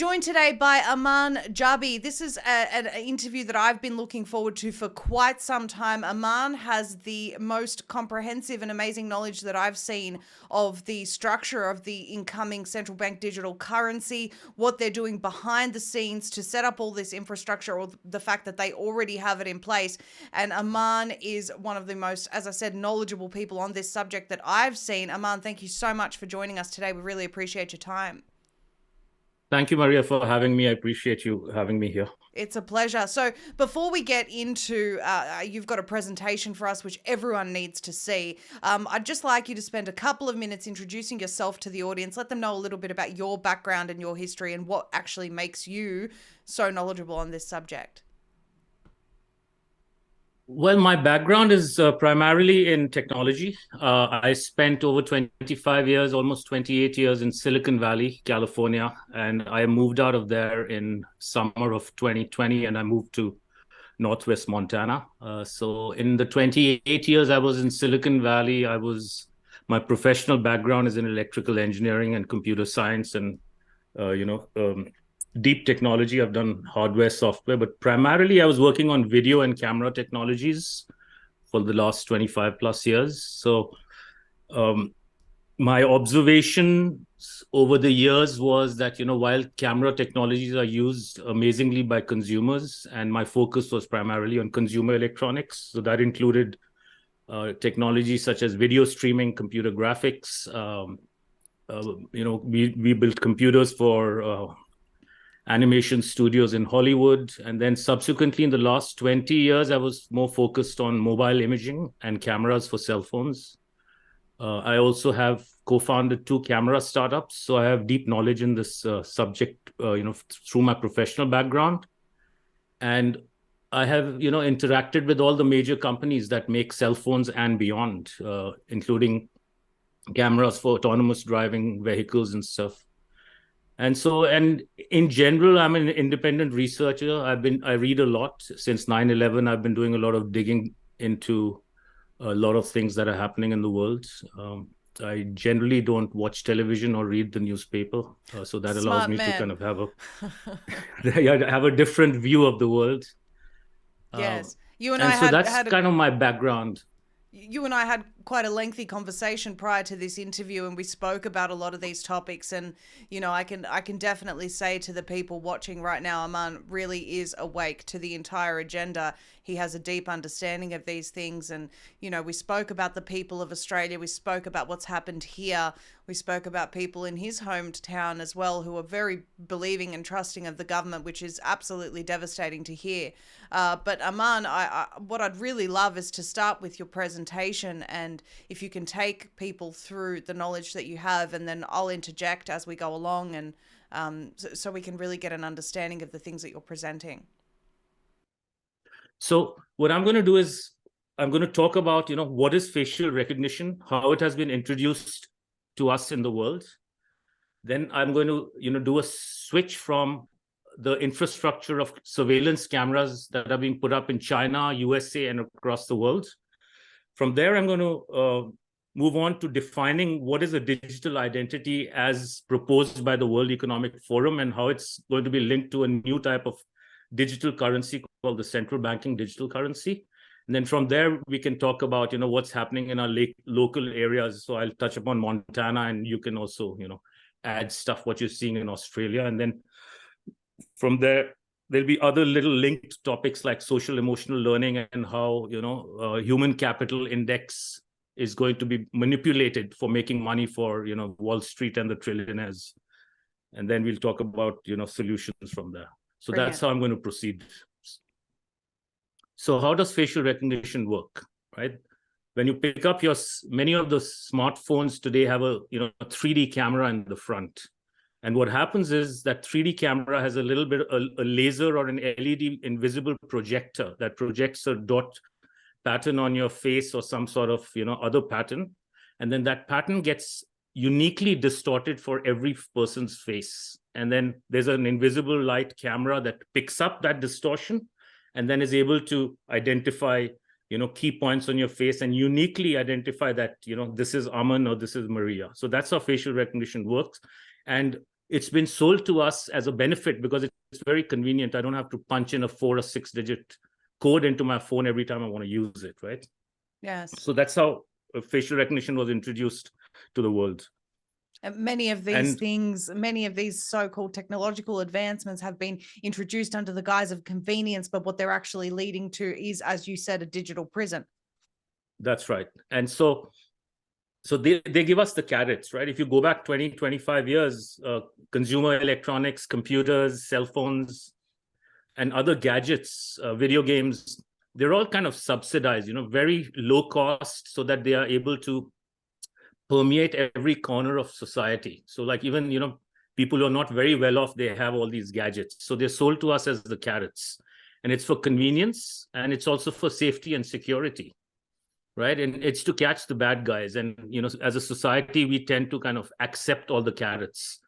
joined today by Aman Jabbi. This is an interview that I've been looking forward to for quite some time. Aman has the most comprehensive and amazing knowledge that I've seen of the structure of the incoming central bank digital currency, what they're doing behind the scenes to set up all this infrastructure, or the fact that they already have it in place. And Aman is one of the most, as I said, knowledgeable people on this subject that I've seen. Aman, thank you so much for joining us today. We really appreciate your time. Thank you, Maria, for having me. I appreciate you having me here. It's a pleasure. So before we get into, you've got a presentation for us, which everyone needs to see. I'd just like you to spend a couple of minutes introducing yourself to the audience. Let them know a little bit about your background and your history and what actually makes you so knowledgeable on this subject. Well, my background is primarily in technology. I spent over 25 years, almost 28 years in Silicon Valley, California, and I moved out of there in summer of 2020, and I moved to Northwest Montana. So in the 28 years I was in Silicon Valley, my professional background is in electrical engineering and computer science and, deep technology. I've done hardware, software, but primarily I was working on video and camera technologies for the last 25 plus years. So my observations over the years was that, while camera technologies are used amazingly by consumers, and my focus was primarily on consumer electronics. So that included technologies such as video streaming, computer graphics. We built computers for animation studios in Hollywood. And then subsequently in the last 20 years, I was more focused on mobile imaging and cameras for cell phones. I also have co-founded 2 camera startups. So I have deep knowledge in this subject, through my professional background. And I have, interacted with all the major companies that make cell phones and beyond, including cameras for autonomous driving vehicles and stuff. And in general, I'm an independent researcher. I read a lot. Since 9/11, I've been doing a lot of digging into a lot of things that are happening in the world. I generally don't watch television or read the newspaper. So that allows me to kind of have a different view of the world. Yes. You and so that's kind of my background. You and I had quite a lengthy conversation prior to this interview, and we spoke about a lot of these topics. And I can definitely say to the people watching right now, Aman really is awake to the entire agenda. He has a deep understanding of these things. And we spoke about the people of Australia. We spoke about what's happened here. We spoke about people in his hometown as well who are very believing and trusting of the government, which is absolutely devastating to hear. But Aman, what I'd really love is to start with your presentation, and if you can take people through the knowledge that you have, and then I'll interject as we go along, and so we can really get an understanding of the things that you're presenting. So what I'm going to do is I'm going to talk about, what is facial recognition, how it has been introduced to us in the world. Then I'm going to, do a switch from the infrastructure of surveillance cameras that are being put up in China, USA, and across the world. From there, I'm going to move on to defining what is a digital identity as proposed by the World Economic Forum, and how it's going to be linked to a new type of digital currency called the central banking digital currency. And then from there, we can talk about, what's happening in our local areas. So I'll touch upon Montana, and you can also, add stuff, what you're seeing in Australia. And then from there, there'll be other little linked topics like social emotional learning, and how, human capital index is going to be manipulated for making money for, Wall Street and the trillionaires. And then we'll talk about, solutions from there. So Brilliant. That's how I'm going to proceed. So how does facial recognition work, right? When you pick up many of the smartphones today have a 3D camera in the front. And what happens is that 3D camera has a little bit, a laser or an LED invisible projector that projects a dot pattern on your face or some sort of, other pattern. And then that pattern gets uniquely distorted for every person's face. And then there's an invisible light camera that picks up that distortion and then is able to identify, key points on your face and uniquely identify that, this is Aman or this is Maria. So that's how facial recognition works. And it's been sold to us as a benefit because it's very convenient. I don't have to punch in a 4 or 6 digit code into my phone every time I want to use it, right? Yes. So that's how facial recognition was introduced to the world. And many of these things, many of these so-called technological advancements have been introduced under the guise of convenience, but what they're actually leading to is, as you said, a digital prison. That's right. And so they give us the carrots, right? If you go back 20, 25 years, consumer electronics, computers, cell phones, and other gadgets, video games, they're all kind of subsidized, very low cost so that they are able to permeate every corner of society. So like even, people who are not very well off, they have all these gadgets. So they're sold to us as the carrots. And it's for convenience, and it's also for safety and security, right? And it's to catch the bad guys. And, as a society, we tend to kind of accept all the carrots.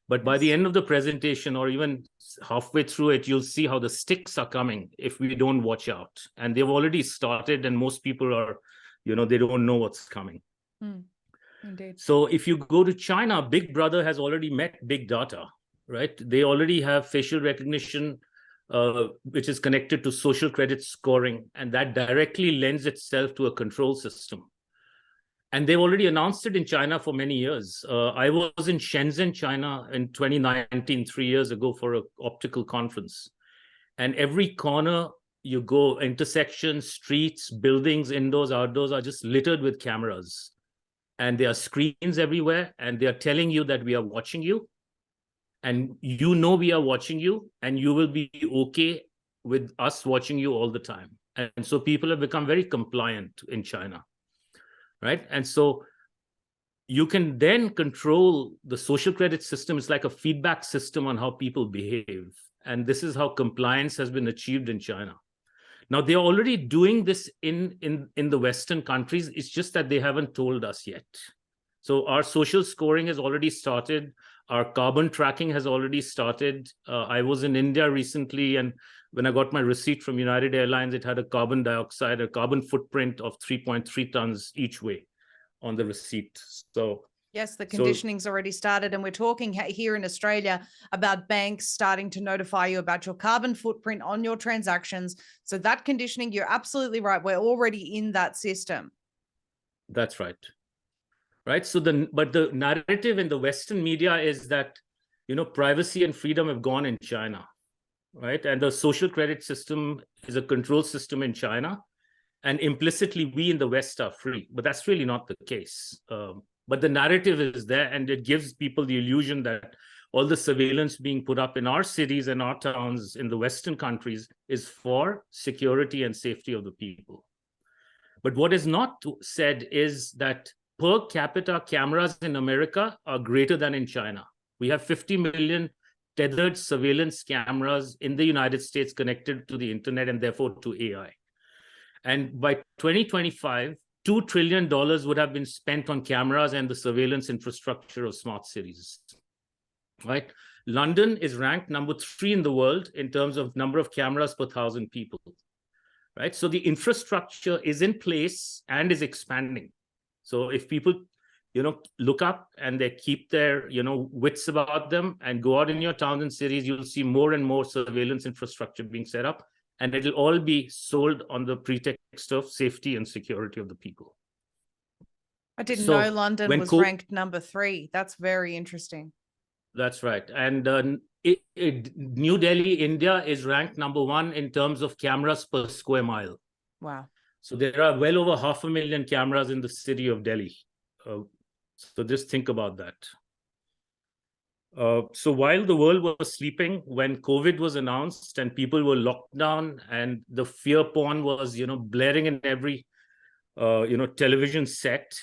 But by the end of the presentation, or even halfway through it, you'll see how the sticks are coming if we don't watch out. And they've already started, and most people are, they don't know what's coming. Indeed. So if you go to China, Big Brother has already met big data, right? They already have facial recognition, which is connected to social credit scoring, and that directly lends itself to a control system. And they've already announced it in China for many years. I was in Shenzhen, China in 2019, 3 years ago, for an optical conference. And every corner you go, intersections, streets, buildings, indoors, outdoors, are just littered with cameras. And there are screens everywhere, and they are telling you that we are watching you. And we are watching you, and you will be okay with us watching you all the time. And so people have become very compliant in China. Right. And so you can then control the social credit system. It's like a feedback system on how people behave. And this is how compliance has been achieved in China. Now, they're already doing this in the Western countries. It's just that they haven't told us yet. So our social scoring has already started. Our carbon tracking has already started. I was in India recently, and when I got my receipt from United Airlines, it had a carbon footprint of 3.3 tons each way on the receipt. So yes, the conditioning's already started, and we're talking here in Australia about banks starting to notify you about your carbon footprint on your transactions. So that conditioning, you're absolutely right. We're already in that system. That's right. Right. So but the narrative in the Western media is that, privacy and freedom have gone in China. Right. And the social credit system is a control system in China. And implicitly, we in the West are free. But that's really not the case. But the narrative is there, and it gives people the illusion that all the surveillance being put up in our cities and our towns in the Western countries is for security and safety of the people. But what is not said is that per capita cameras in America are greater than in China. We have 50 million tethered surveillance cameras in the United States connected to the internet and therefore to AI. And by 2025, $2 trillion would have been spent on cameras and the surveillance infrastructure of smart cities. Right? London is ranked number 3 in the world in terms of number of cameras per 1,000 people. Right? So the infrastructure is in place and is expanding. So if people, look up and they keep their, wits about them and go out in your towns and cities, you'll see more and more surveillance infrastructure being set up, and it'll all be sold on the pretext of safety and security of the people. I didn't know London was ranked number 3. That's very interesting. That's right. And New Delhi, India is ranked number 1 in terms of cameras per square mile. Wow. So there are well over 500,000 cameras in the city of Delhi. So just think about that. So while the world was sleeping, when COVID was announced and people were locked down and the fear porn was, blaring in every, television set,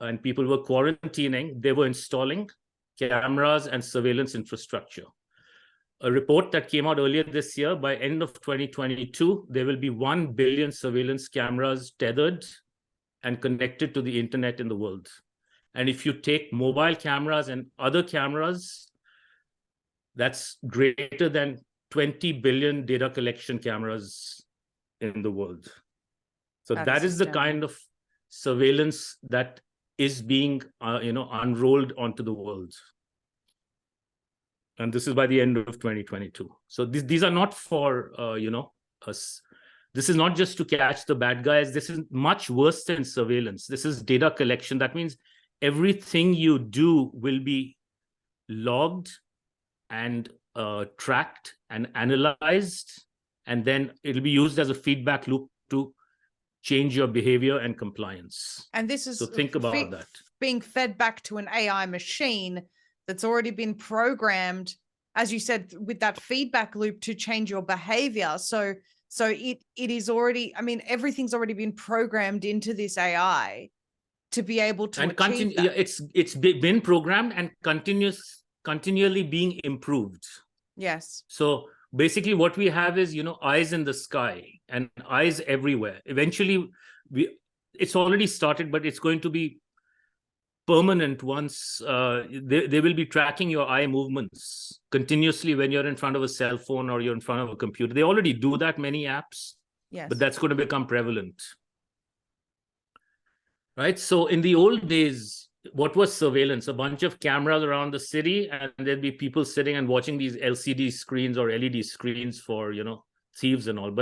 and people were quarantining, they were installing cameras and surveillance infrastructure. A report that came out earlier this year, by end of 2022, there will be 1 billion surveillance cameras tethered and connected to the internet in the world. And if you take mobile cameras and other cameras, that's greater than 20 billion data collection cameras in the world. So that is the kind of surveillance that is being, unrolled onto the world. And this is by the end of 2022. So these are not for, us. This is not just to catch the bad guys. This is much worse than surveillance. This is data collection. That means everything you do will be logged and tracked and analyzed, and then it'll be used as a feedback loop to change your behavior and compliance. And this is so think about that. Being fed back to an AI machine that's already been programmed, as you said, with that feedback loop to change your behavior. So it is already, I mean, everything's already been programmed into this AI to be able to achieve that. It's been programmed and continually being improved. Yes. So basically what we have is, eyes in the sky and eyes everywhere. Eventually, it's already started, but it's going to be permanent once they will be tracking your eye movements continuously when you're in front of a cell phone or you're in front of a computer. They already do that, many apps, yes, but that's going to become prevalent. Right? So in the old days, what was surveillance? A bunch of cameras around the city, and there'd be people sitting and watching these LCD screens or LED screens for, thieves and all.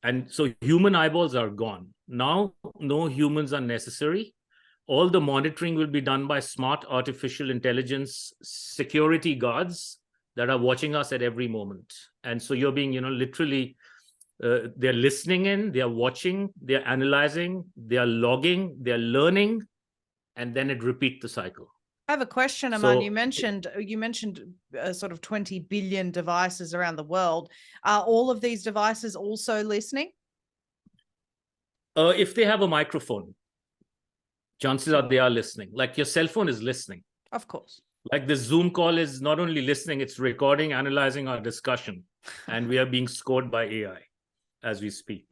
And so human eyeballs are gone. Now, no humans are necessary. All the monitoring will be done by smart artificial intelligence security guards that are watching us at every moment. And so you're being, literally, they're listening in, they're watching, they're analyzing, they're logging, they're learning, and then it repeats the cycle. I have a question, Aman. You mentioned sort of 20 billion devices around the world. Are all of these devices also listening? If they have a microphone, chances are they are listening. Like your cell phone is listening. Of course. Like the Zoom call is not only listening, it's recording, analyzing our discussion. And we are being scored by AI as we speak.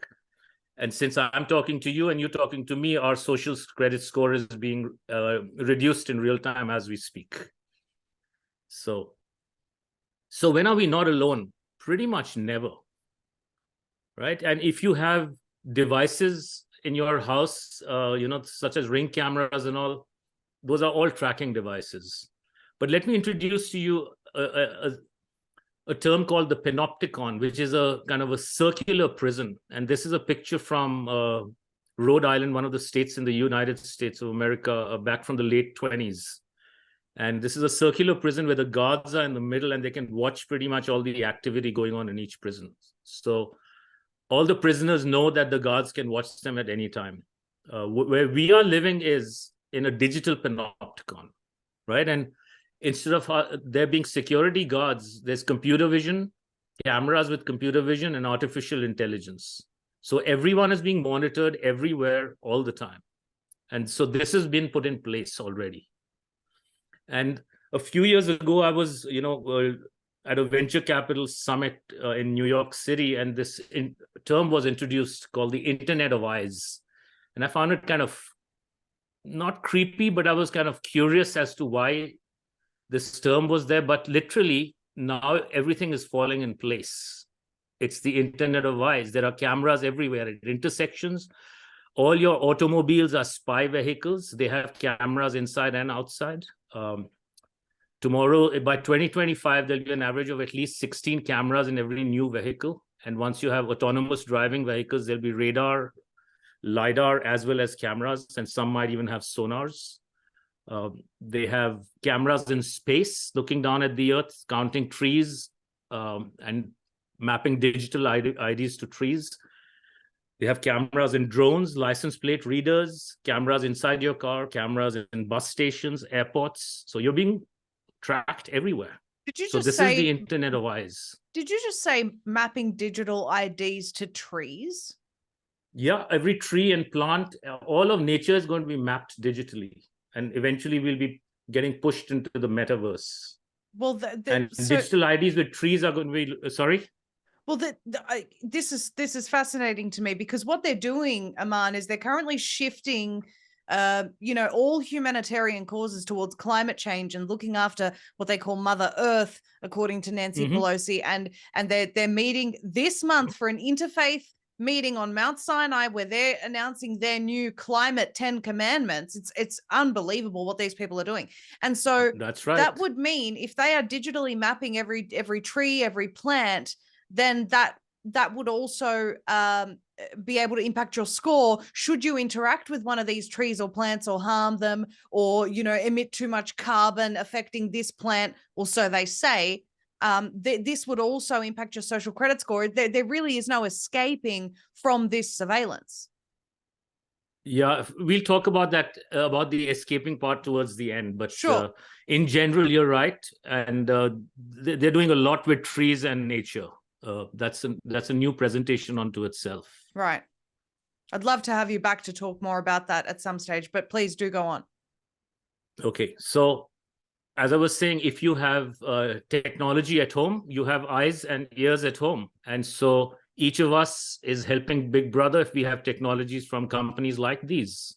And since I'm talking to you and you're talking to me, our social credit score is being reduced in real time as we speak. So when are we not alone? Pretty much never. Right? And if you have devices in your house, such as Ring cameras and all, those are all tracking devices. But let me introduce to you a term called the panopticon, which is a kind of a circular prison. And this is a picture from Rhode Island, one of the states in the United States of America, back from the late 20s. And this is a circular prison where the guards are in the middle and they can watch pretty much all the activity going on in each prison. So all the prisoners know that the guards can watch them at any time. Where we are living is in a digital panopticon, right? And instead of there being security guards, there's computer vision, cameras with computer vision, and artificial intelligence. So everyone is being monitored everywhere all the time. And so this has been put in place already. And a few years ago, I was, at a venture capital summit in New York City, and this term was introduced called the Internet of Eyes. And I found it kind of not creepy, but I was kind of curious as to why this term was there. But literally, now everything is falling in place. It's the Internet of Eyes. There are cameras everywhere at intersections. All your automobiles are spy vehicles. They have cameras inside and outside. Tomorrow, by 2025, there'll be an average of at least 16 cameras in every new vehicle. And once you have autonomous driving vehicles, there'll be radar, LiDAR, as well as cameras, and some might even have sonars. They have cameras in space, looking down at the Earth, counting trees, and mapping digital IDs to trees. They have cameras in drones, license plate readers, cameras inside your car, cameras in bus stations, airports. So you're being tracked everywhere. Did you so just this say, is the Internet of Eyes. Did you just say mapping digital IDs to trees? Yeah, every tree and plant, all of nature is going to be mapped digitally. And eventually we'll be getting pushed into the metaverse. Well, digital IDs with trees are going to be, sorry? Well, this is fascinating to me, because what they're doing, Aman, is they're currently shifting, all humanitarian causes towards climate change and looking after what they call Mother Earth, according to Nancy Pelosi, and they're meeting this month for an interfaith meeting on Mount Sinai where they're announcing their new climate 10 commandments. It's unbelievable what these people are doing. And so That's right. that would mean if they are digitally mapping every tree, every plant, then that would also be able to impact your score should you interact with one of these trees or plants or harm them, or emit too much carbon affecting this plant, or so they say. This would also impact your social credit score. There really is no escaping from this surveillance. Yeah, we'll talk about that, about the escaping part towards the end. But Sure. In general, you're right. And they're doing a lot with trees and nature. That's a new presentation onto itself. Right. I'd love to have you back to talk more about that at some stage, but please do go on. Okay, so as I was saying, if you have technology at home, you have eyes and ears at home. And so each of us is helping Big Brother if we have technologies from companies like these.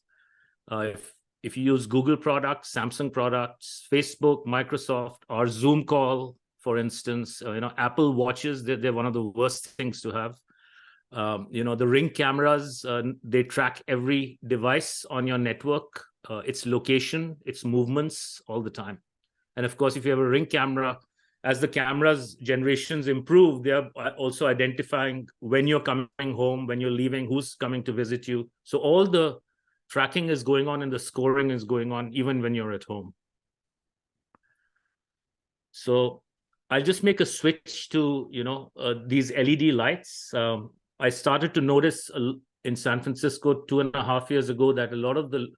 If you use Google products, Samsung products, Facebook, Microsoft, or Zoom call, for instance, Apple watches, they're one of the worst things to have. The Ring cameras, they track every device on your network, its location, its movements all the time. And of course, if you have a Ring camera, as the camera's generations improve, they are also identifying when you're coming home, when you're leaving, who's coming to visit you. So all the tracking is going on and the scoring is going on even when you're at home. So I'll just make a switch to, these LED lights. I started to notice in San Francisco 2.5 years ago that a lot of the,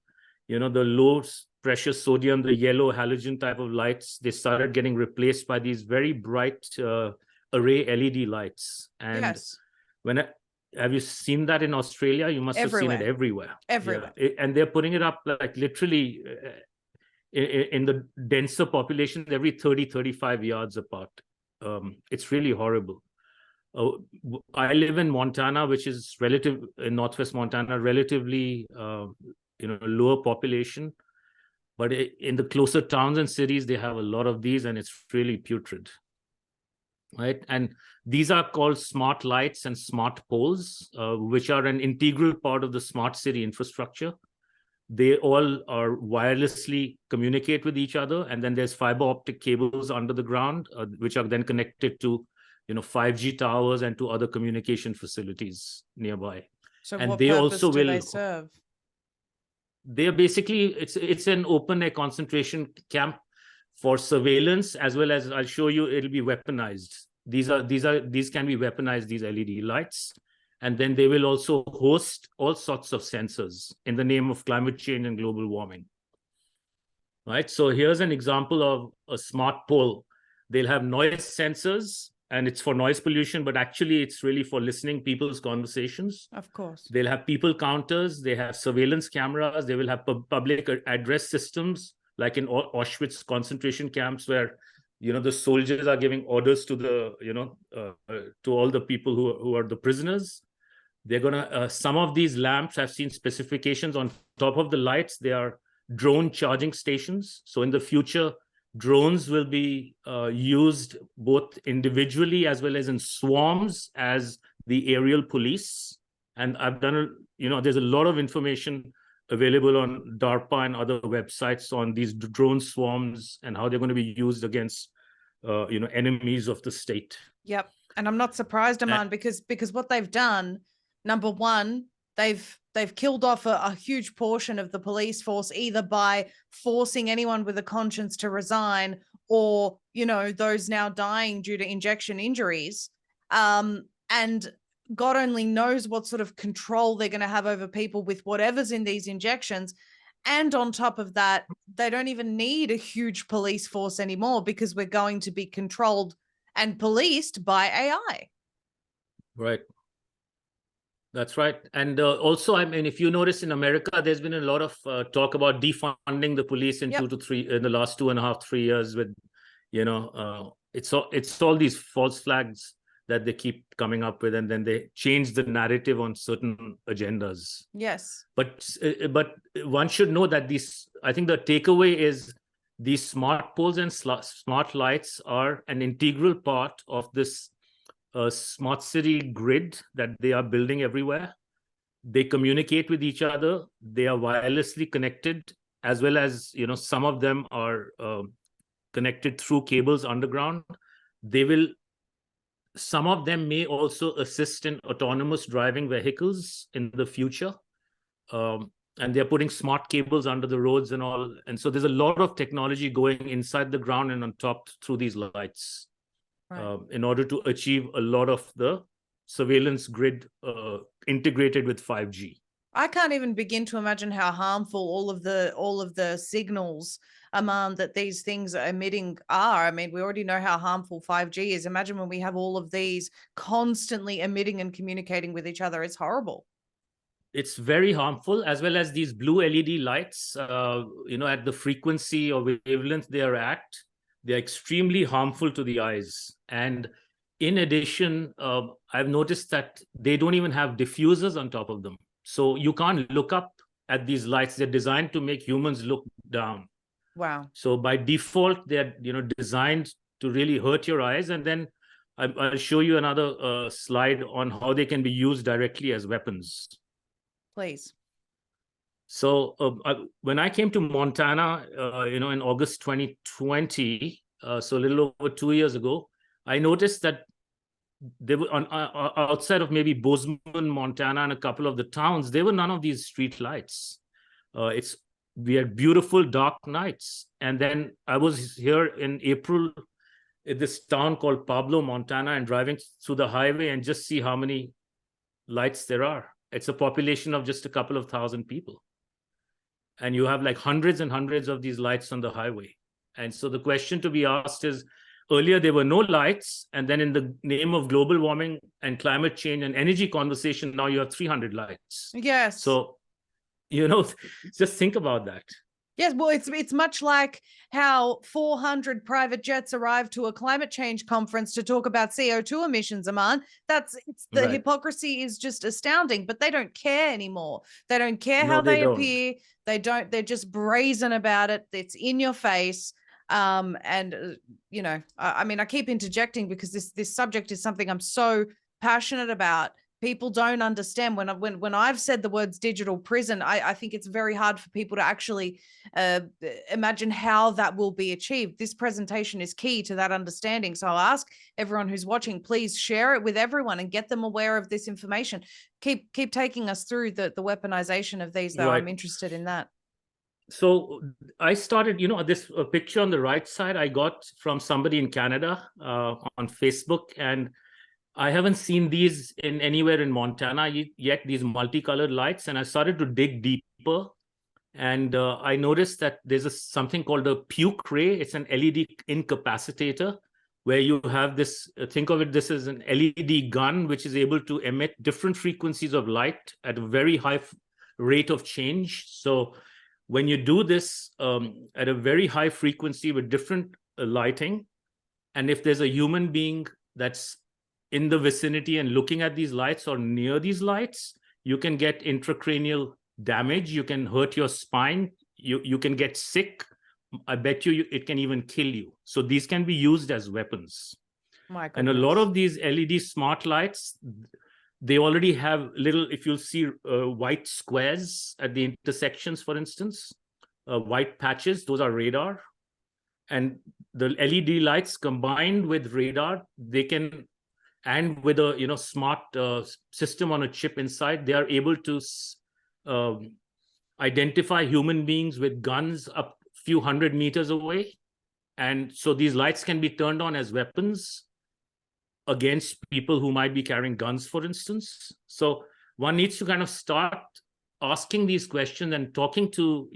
the low pressure sodium, the yellow halogen type of lights, they started getting replaced by these very bright array LED lights. And yes. Have you seen that in Australia? You must Everywhere. have seen it everywhere. Everywhere. Yeah. And they're putting it up like literally in the denser populations every 30, 35 yards apart. It's really horrible. I live in Montana, which is in Northwest Montana, relatively, lower population. But in the closer towns and cities, they have a lot of these, and it's really putrid. Right. And these are called smart lights and smart poles, which are an integral part of the smart city infrastructure. They all are wirelessly communicate with each other. And then there's fiber optic cables under the ground, which are then connected to, 5G towers and to other communication facilities nearby. So and what they purpose also do will they serve? They're basically, it's an open air concentration camp for surveillance, as well as I'll show you, it'll be weaponized. These can be weaponized, these LED lights. And then they will also host all sorts of sensors in the name of climate change and global warming. Right. So here's an example of a smart pole. They'll have noise sensors, and it's for noise pollution, but actually it's really for listening people's conversations. Of course. They'll have people counters. They have surveillance cameras. They will have public address systems, like in Auschwitz concentration camps, where the soldiers are giving orders to the to all the people who are the prisoners. They're gonna some of these lamps, I've seen specifications on top of the lights. They are drone charging stations. So in the future, drones will be used both individually as well as in swarms as the aerial police. And I've done there's a lot of information available on DARPA and other websites on these drone swarms and how they're going to be used against enemies of the state. Yep. And I'm not surprised, Aman, because what they've done, number one, they've killed off a huge portion of the police force, either by forcing anyone with a conscience to resign, or those now dying due to injection injuries. And God only knows what sort of control they're going to have over people with whatever's in these injections. And on top of that, they don't even need a huge police force anymore, because we're going to be controlled and policed by AI. Right. That's right. And also, I mean, if you notice in America, there's been a lot of talk about defunding the police in Yep. in the last 2.5, 3 years with, it's all these false flags that they keep coming up with, and then they change the narrative on certain agendas. Yes. But one should know that I think the takeaway is these smart poles and smart lights are an integral part of this a smart city grid that they are building everywhere. They communicate with each other. They are wirelessly connected, as well as, some of them are connected through cables underground. Some of them may also assist in autonomous driving vehicles in the future. And they're putting smart cables under the roads and all. And so there's a lot of technology going inside the ground and on top through these lights, right, in order to achieve a lot of the surveillance grid integrated with 5G. I can't even begin to imagine how harmful all of the signals, that these things are emitting are. I mean, we already know how harmful 5G is. Imagine when we have all of these constantly emitting and communicating with each other. It's horrible. It's very harmful, as well as these blue LED lights, at the frequency or wavelength they are at, they're extremely harmful to the eyes. And in addition, I've noticed that they don't even have diffusers on top of them. So you can't look up at these lights. They're designed to make humans look down. Wow. So by default, they're designed to really hurt your eyes. And then I'll show you another slide on how they can be used directly as weapons. Please. So when I came to Montana, in August 2020, so a little over 2 years ago, I noticed that there were outside of maybe Bozeman, Montana, and a couple of the towns, there were none of these street lights. We had beautiful dark nights. And then I was here in April in this town called Pablo, Montana, and driving through the highway and just see how many lights there are. It's a population of just a couple of thousand people. And you have like hundreds and hundreds of these lights on the highway. And so the question to be asked is, earlier there were no lights, and then in the name of global warming and climate change and energy conversation, now you have 300 lights. Yes. So, just think about that. Yes, well, it's much like how 400 private jets arrived to a climate change conference to talk about CO2 emissions, Aman. The hypocrisy is just astounding, but they don't care anymore. They don't care how they appear. They're just brazen about it. It's in your face. I mean, I keep interjecting because this subject is something I'm so passionate about. People don't understand when I've said the words digital prison, I think it's very hard for people to actually imagine how that will be achieved. This presentation is key to that understanding. So I'll ask everyone who's watching, please share it with everyone and get them aware of this information. Keep taking us through the weaponization of these, though. Right. I'm interested in that. So I started, this picture on the right side I got from somebody in Canada on Facebook, and I haven't seen these anywhere in Montana yet, these multicolored lights. And I started to dig deeper. And I noticed that there's something called a puke ray. It's an LED incapacitator, where you have this, think of it, this is an LED gun, which is able to emit different frequencies of light at a very high rate of change. So when you do this at a very high frequency with different lighting, and if there's a human being that's in the vicinity and looking at these lights or near these lights, you can get intracranial damage. You can hurt your spine. You can get sick. I bet it can even kill you. So these can be used as weapons. My goodness. And a lot of these LED smart lights, they already have little, if you'll see white squares at the intersections, for instance, white patches, those are radar. And the LED lights combined with radar, they can, and with a smart system on a chip inside, they are able to identify human beings with guns up a few hundred meters away. And so these lights can be turned on as weapons against people who might be carrying guns, for instance. So one needs to kind of start asking these questions and talking to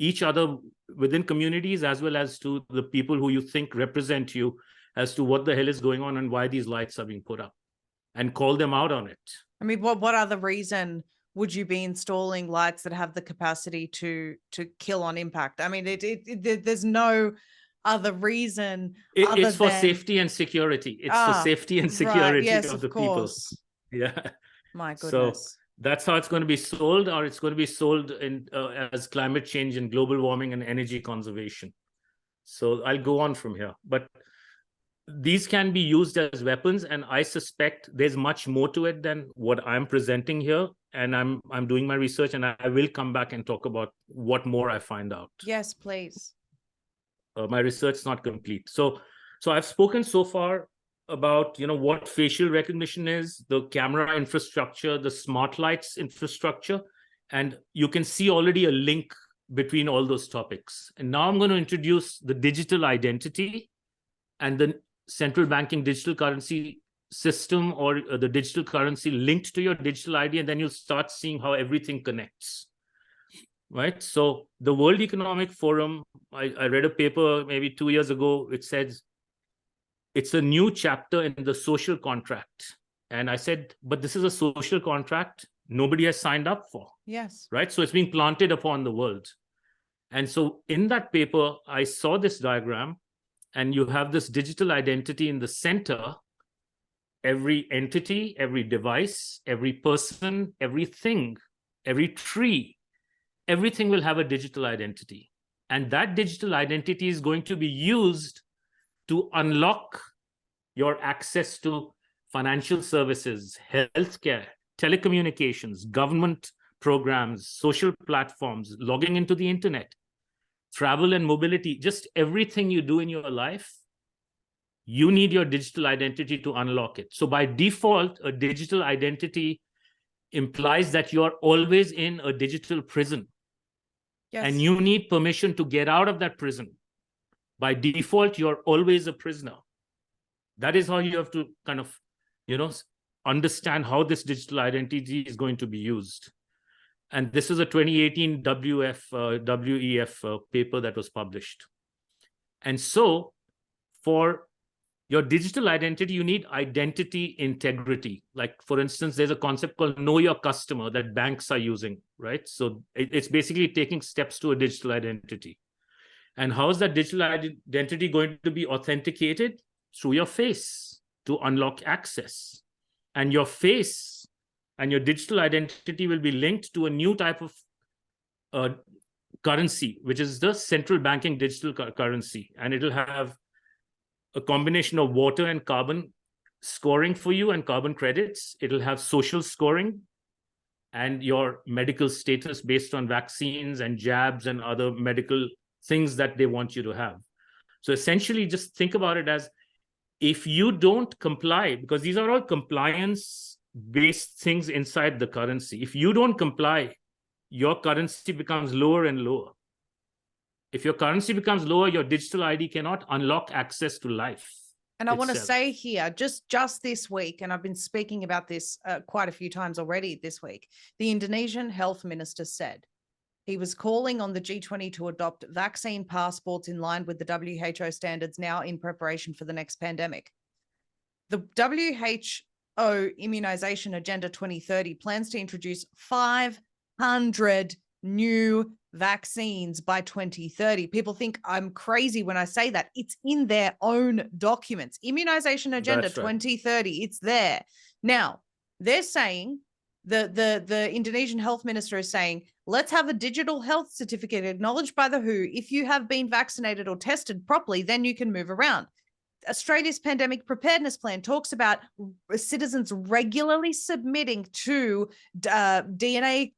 each other within communities, as well as to the people who you think represent you, as to what the hell is going on and why these lights are being put up, and call them out on it. I mean, what other reason would you be installing lights that have the capacity to kill on impact? I mean, there's no other reason. It's for safety and security. It's for safety and security of the people. Yeah. My goodness. So that's how it's going to be sold, or it's going to be sold in as climate change and global warming and energy conservation. So I'll go on from here. But these can be used as weapons, and I suspect there's much more to it than what I'm presenting here. And I'm doing my research, and I will come back and talk about what more I find out. Yes, please. My research is not complete. So I've spoken so far about, you know, what facial recognition is, the camera infrastructure, the smart lights infrastructure, and you can see already a link between all those topics. And now I'm going to introduce the digital identity and the central banking digital currency system, or the digital currency linked to your digital ID, and then you'll start seeing how everything connects. Right. So the World Economic Forum, I read a paper maybe 2 years ago, which says it's a new chapter in the social contract. And I said, but this is a social contract nobody has signed up for. Yes. Right. So it's being planted upon the world. And so in that paper, I saw this diagram, and you have this digital identity in the center. Every entity, every device, every person, everything, every tree, everything will have a digital identity. And that digital identity is going to be used to unlock your access to financial services, healthcare, telecommunications, government programs, social platforms, logging into the internet, travel and mobility, just everything you do in your life, you need your digital identity to unlock it. So by default, a digital identity implies that you are always in a digital prison. Yes. And you need permission to get out of that prison. By default, you're always a prisoner. That is how you have to kind of, you know, understand how this digital identity is going to be used. And this is a 2018 WEF paper that was published. And so for your digital identity, you need identity integrity. Like, for instance, there's a concept called know your customer that banks are using, right? So it's basically taking steps to a digital identity. And how is that digital identity going to be authenticated? Through your face to unlock access. And your face and your digital identity will be linked to a new type of currency, which is the central banking digital currency. And it'll have a combination of water and carbon scoring for you and carbon credits. It'll have social scoring and your medical status based on vaccines and jabs and other medical things that they want you to have. So essentially, just think about it as, if you don't comply, because these are all compliance-based things inside the currency. If you don't comply, your currency becomes lower and lower. If your currency becomes lower, your digital ID cannot unlock access to life. And I want to say here, just this week, and I've been speaking about this quite a few times already this week, the Indonesian health minister said he was calling on the G20 to adopt vaccine passports in line with the WHO standards now in preparation for the next pandemic. The WHO Immunization Agenda 2030 plans to introduce 500 new vaccines by 2030. People think I'm crazy when I say that. It's in their own documents. Immunization Agenda 2030, it's there. Now, they're saying, the Indonesian health minister is saying, let's have a digital health certificate acknowledged by the WHO. If you have been vaccinated or tested properly, then you can move around. Australia's pandemic preparedness plan talks about citizens regularly submitting to DNA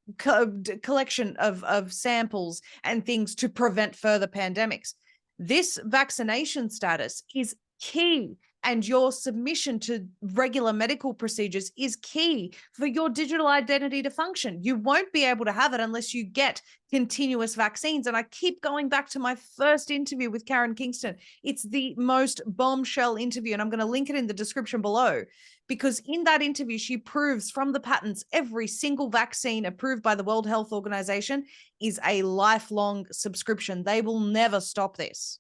collection of samples and things to prevent further pandemics. This vaccination status is key, and your submission to regular medical procedures is key for your digital identity to function. You won't be able to have it unless you get continuous vaccines. And I keep going back to my first interview with Karen Kingston. It's the most bombshell interview, and I'm going to link it in the description below, because in that interview, she proves from the patents every single vaccine approved by the World Health Organization is a lifelong subscription. They will never stop this.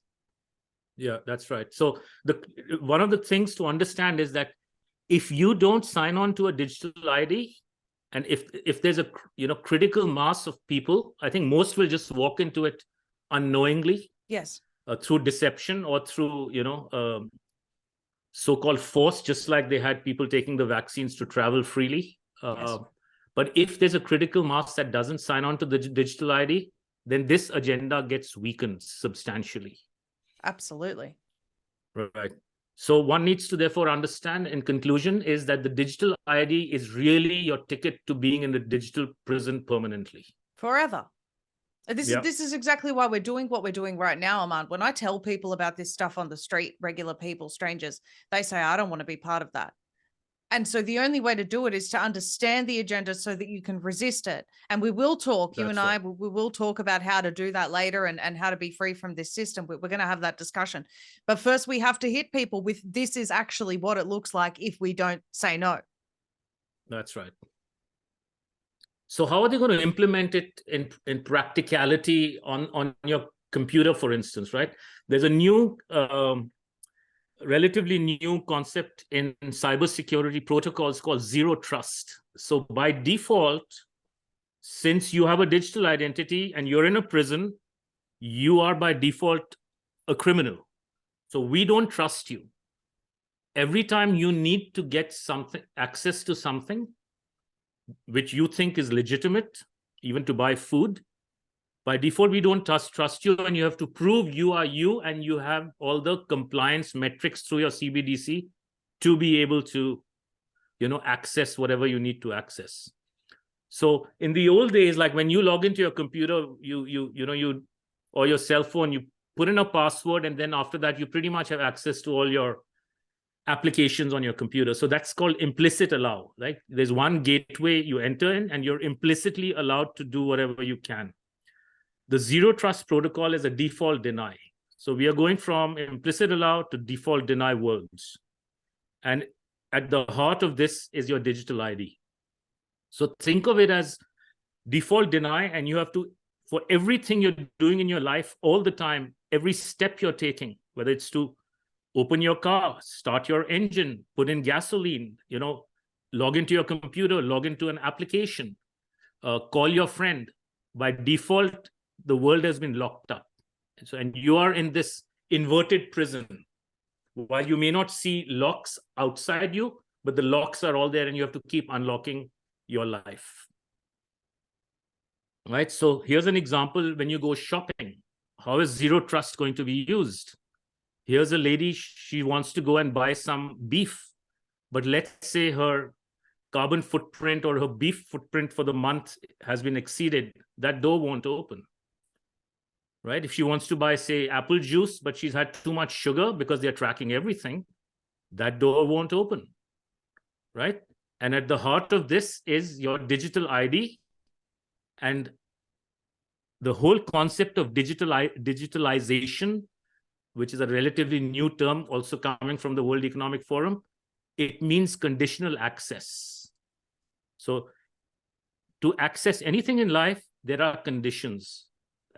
Yeah, that's right. So one of the things to understand is that if you don't sign on to a digital ID, and if there's a critical mass of people, I think most will just walk into it unknowingly. Yes. Through deception or through so-called force, just like they had people taking the vaccines to travel freely. Yes. But if there's a critical mass that doesn't sign on to the digital ID, then this agenda gets weakened substantially. Absolutely. Right. So one needs to therefore understand, in conclusion, is that the digital ID is really your ticket to being in the digital prison permanently. Forever. Yeah. This is exactly why we're doing what we're doing right now, Aman. When I tell people about this stuff on the street, regular people, strangers, they say, I don't want to be part of that. And so the only way to do it is to understand the agenda so that you can resist it. And we will talk, you and I, we will talk about how to do that later and how to be free from this system. We're going to have that discussion. But first, we have to hit people with this is actually what it looks like if we don't say no. That's right. So how are they going to implement it in practicality on your computer, for instance, right? There's a new relatively new concept in cybersecurity protocols called zero trust. So by default, since you have a digital identity and you're in a prison, you are by default a criminal. So we don't trust you. Every time you need to get something, access to something which you think is legitimate, even to buy food, by default, we don't trust you, and you have to prove you are you, and you have all the compliance metrics through your CBDC to be able to, access whatever you need to access. So in the old days, like when you log into your computer, you or your cell phone, you put in a password, and then after that, you pretty much have access to all your applications on your computer. So that's called implicit allow. Like there's one gateway you enter in, and you're implicitly allowed to do whatever you can. The zero trust protocol is a default deny. So we are going from implicit allow to default deny worlds. And at the heart of this is your digital ID. So think of it as default deny, and you have to, for everything you're doing in your life all the time, every step you're taking, whether it's to open your car, start your engine, put in gasoline, log into your computer, log into an application, call your friend, by default, the world has been locked up. And you are in this inverted prison. While you may not see locks outside you, but the locks are all there, and you have to keep unlocking your life. Right? So here's an example when you go shopping. How is zero trust going to be used? Here's a lady, she wants to go and buy some beef, but let's say her carbon footprint or her beef footprint for the month has been exceeded. That door won't open. Right? If she wants to buy, say, apple juice, but she's had too much sugar because they're tracking everything, that door won't open. Right? And at the heart of this is your digital ID. And the whole concept of digitalization, which is a relatively new term also coming from the World Economic Forum, it means conditional access. So to access anything in life, there are conditions.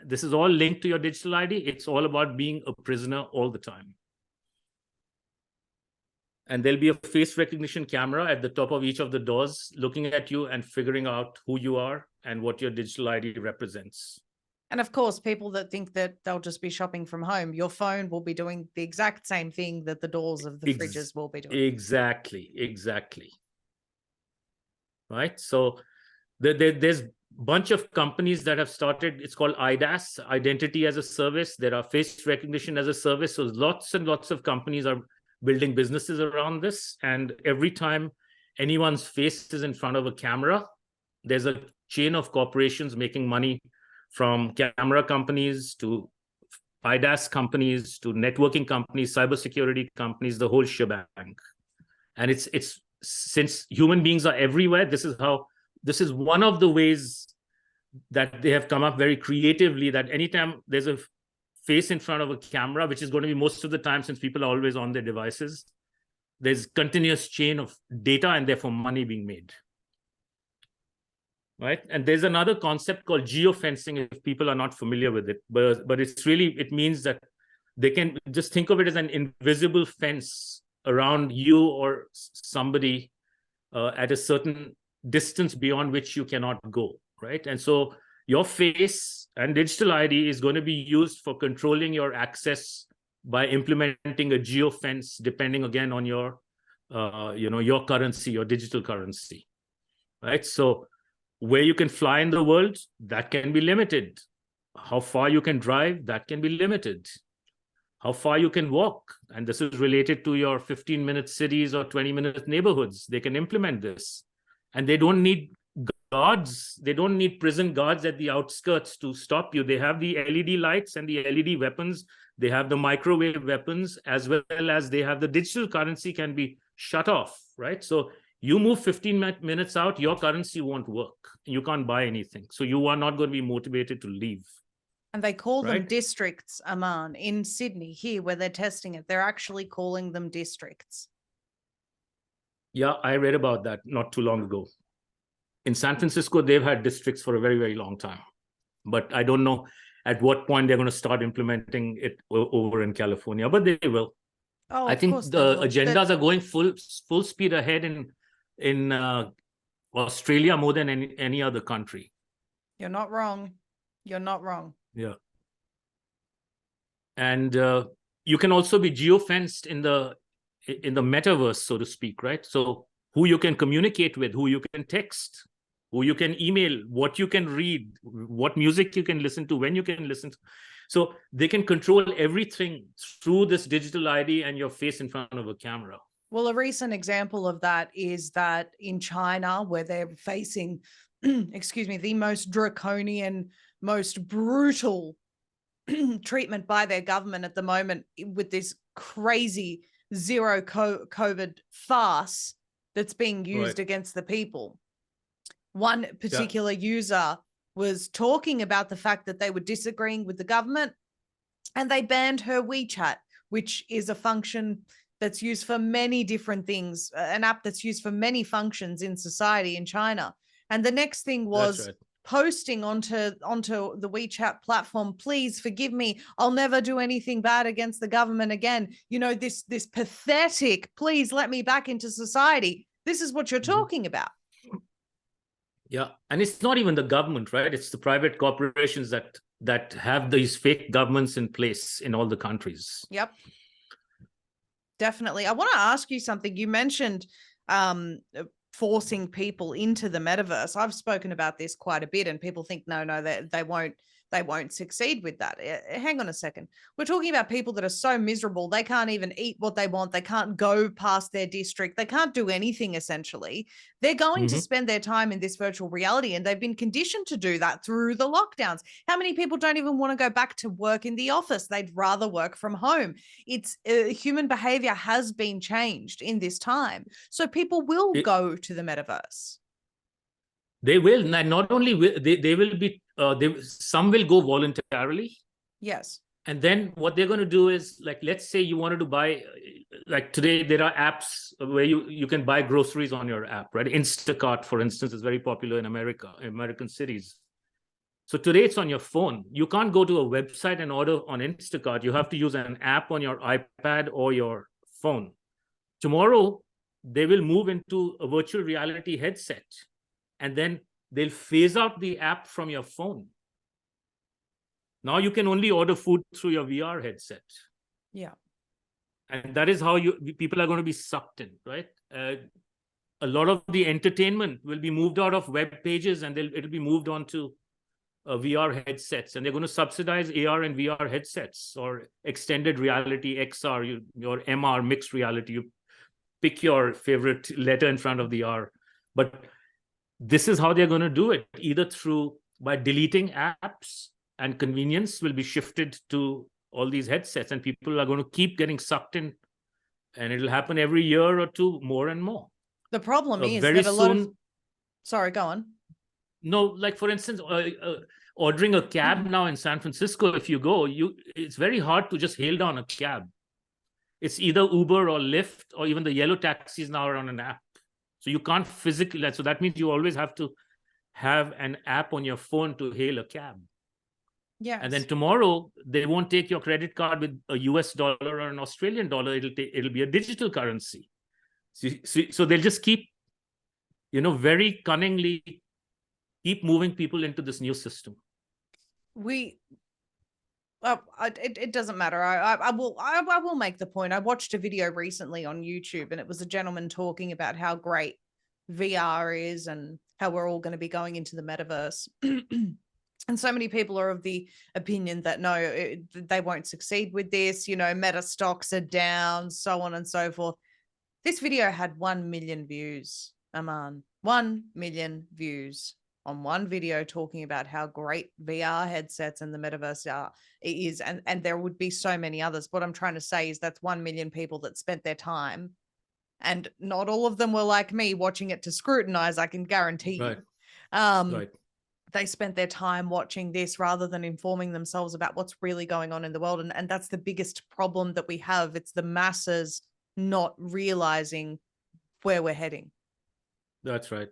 This is all linked to your digital ID. It's all about being a prisoner all the time. And there'll be a face recognition camera at the top of each of the doors, looking at you and figuring out who you are and what your digital ID represents. And of course, people that think that they'll just be shopping from home, your phone will be doing the exact same thing that the doors of the fridges will be doing. Exactly. Right? So there's bunch of companies that have started. It's called IDaaS, identity as a service. There are face recognition as a service. So lots and lots of companies are building businesses around this. And every time anyone's face is in front of a camera, there's a chain of corporations making money, from camera companies to IDaaS companies to networking companies, cybersecurity companies, the whole shebang. And it's since human beings are everywhere, this is one of the ways that they have come up very creatively, that anytime there's a face in front of a camera, which is going to be most of the time since people are always on their devices, there's continuous chain of data and therefore money being made. Right? And there's another concept called geofencing, if people are not familiar with it, but it's really, it means that they can just think of it as an invisible fence around you or somebody at a certain distance beyond which you cannot go, right? And so your face and digital ID is going to be used for controlling your access by implementing a geofence, depending again on your, your currency, your digital currency, right? So where you can fly in the world, that can be limited. How far you can drive, that can be limited. how far you can walk. And this is related to your 15-minute cities or 20-minute neighborhoods. They can implement this. And they don't need guards. They don't need prison guards at the outskirts to stop you. They have the LED lights and the LED weapons. They have the microwave weapons, as well as they have the digital currency can be shut off, right? So you move 15 minutes out, your currency won't work. You can't buy anything. So you are not going to be motivated to leave. And they call them Right. districts, Aman, in Sydney, here where they're testing it. They're actually calling them districts. Yeah, I read about that not too long ago. In San Francisco, they've had districts for a very, very long time. But I don't know at what point they're going to start implementing it over in California, but they will. Oh, I of think course they the will. agendas are going full speed ahead in Australia more than any other country. You're not wrong. You're not wrong. Yeah. And you can also be geofenced in the metaverse, so to speak, right? So who you can communicate with, who you can text, who you can email, what you can read, what music you can listen to, when you can listen to. So they can control everything through this digital ID and your face in front of a camera. Well, a recent example of that is that in China, where they're facing, excuse me, the most draconian, most brutal treatment by their government at the moment with this crazy zero COVID farce that's being used against the people. One particular user was talking about the fact that they were disagreeing with the government and they banned her WeChat, which is a function that's used for many different things, an app that's used for many functions in society in China. And the next thing was posting onto the WeChat platform, please forgive me, I'll never do anything bad against the government again. You know, this pathetic, please let me back into society. This is what you're talking about. Yeah, and it's not even the government, right? It's the private corporations that have these fake governments in place in all the countries. Yep. Definitely. I want to ask you something. You mentioned forcing people into the metaverse. I've spoken about this quite a bit, and people think, no, they won't succeed with that. Hang on a second. We're talking about people that are so miserable. They can't even eat what they want. They can't go past their district. They can't do anything, essentially. They're going to spend their time in this virtual reality, and they've been conditioned to do that through the lockdowns. How many people don't even want to go back to work in the office? They'd rather work from home. It's human behavior has been changed in this time. So people will go to the metaverse. They will. Not only will they will be, some will go voluntarily. Yes. And then what they're going to do is, like, let's say you wanted to buy, like today, there are apps where you can buy groceries on your app, right? Instacart, for instance, is very popular in American cities. So today it's on your phone. You can't go to a website and order on Instacart. You have to use an app on your iPad or your phone. Tomorrow, they will move into a virtual reality headset, and then they'll phase out the app from your phone. Now you can only order food through your VR headset. Yeah. And that is how people are going to be sucked in, right? A lot of the entertainment will be moved out of web pages, and it'll be moved onto VR headsets, and they're going to subsidize AR and VR headsets or extended reality, XR, your MR, mixed reality. You pick your favorite letter in front of the R. But this is how they're going to do it, either by deleting apps, and convenience will be shifted to all these headsets, and people are going to keep getting sucked in, and it'll happen every year or two, more and more. The problem is that a lot of... Sorry, go on. No, like for instance, ordering a cab now in San Francisco, if you go, it's very hard to just hail down a cab. It's either Uber or Lyft, or even the yellow taxis now are on an app. So you can't physically, so that means you always have to have an app on your phone to hail a cab. Yes. And then tomorrow, they won't take your credit card with a US dollar or an Australian dollar. It'll be a digital currency. So they'll just keep, very cunningly keep moving people into this new system. It doesn't matter. I will make the point. I watched a video recently on YouTube, and it was a gentleman talking about how great VR is and how we're all going to be going into the metaverse. And so many people are of the opinion that no, they won't succeed with this. Meta stocks are down, so on and so forth. This video had 1 million views, Aman. 1 million views on one video talking about how great VR headsets and the metaverse is. And there would be so many others. What I'm trying to say is that's 1 million people that spent their time. And not all of them were like me watching it to scrutinize, I can guarantee you. Right. They spent their time watching this rather than informing themselves about what's really going on in the world. And that's the biggest problem that we have. It's the masses not realizing where we're heading. That's right.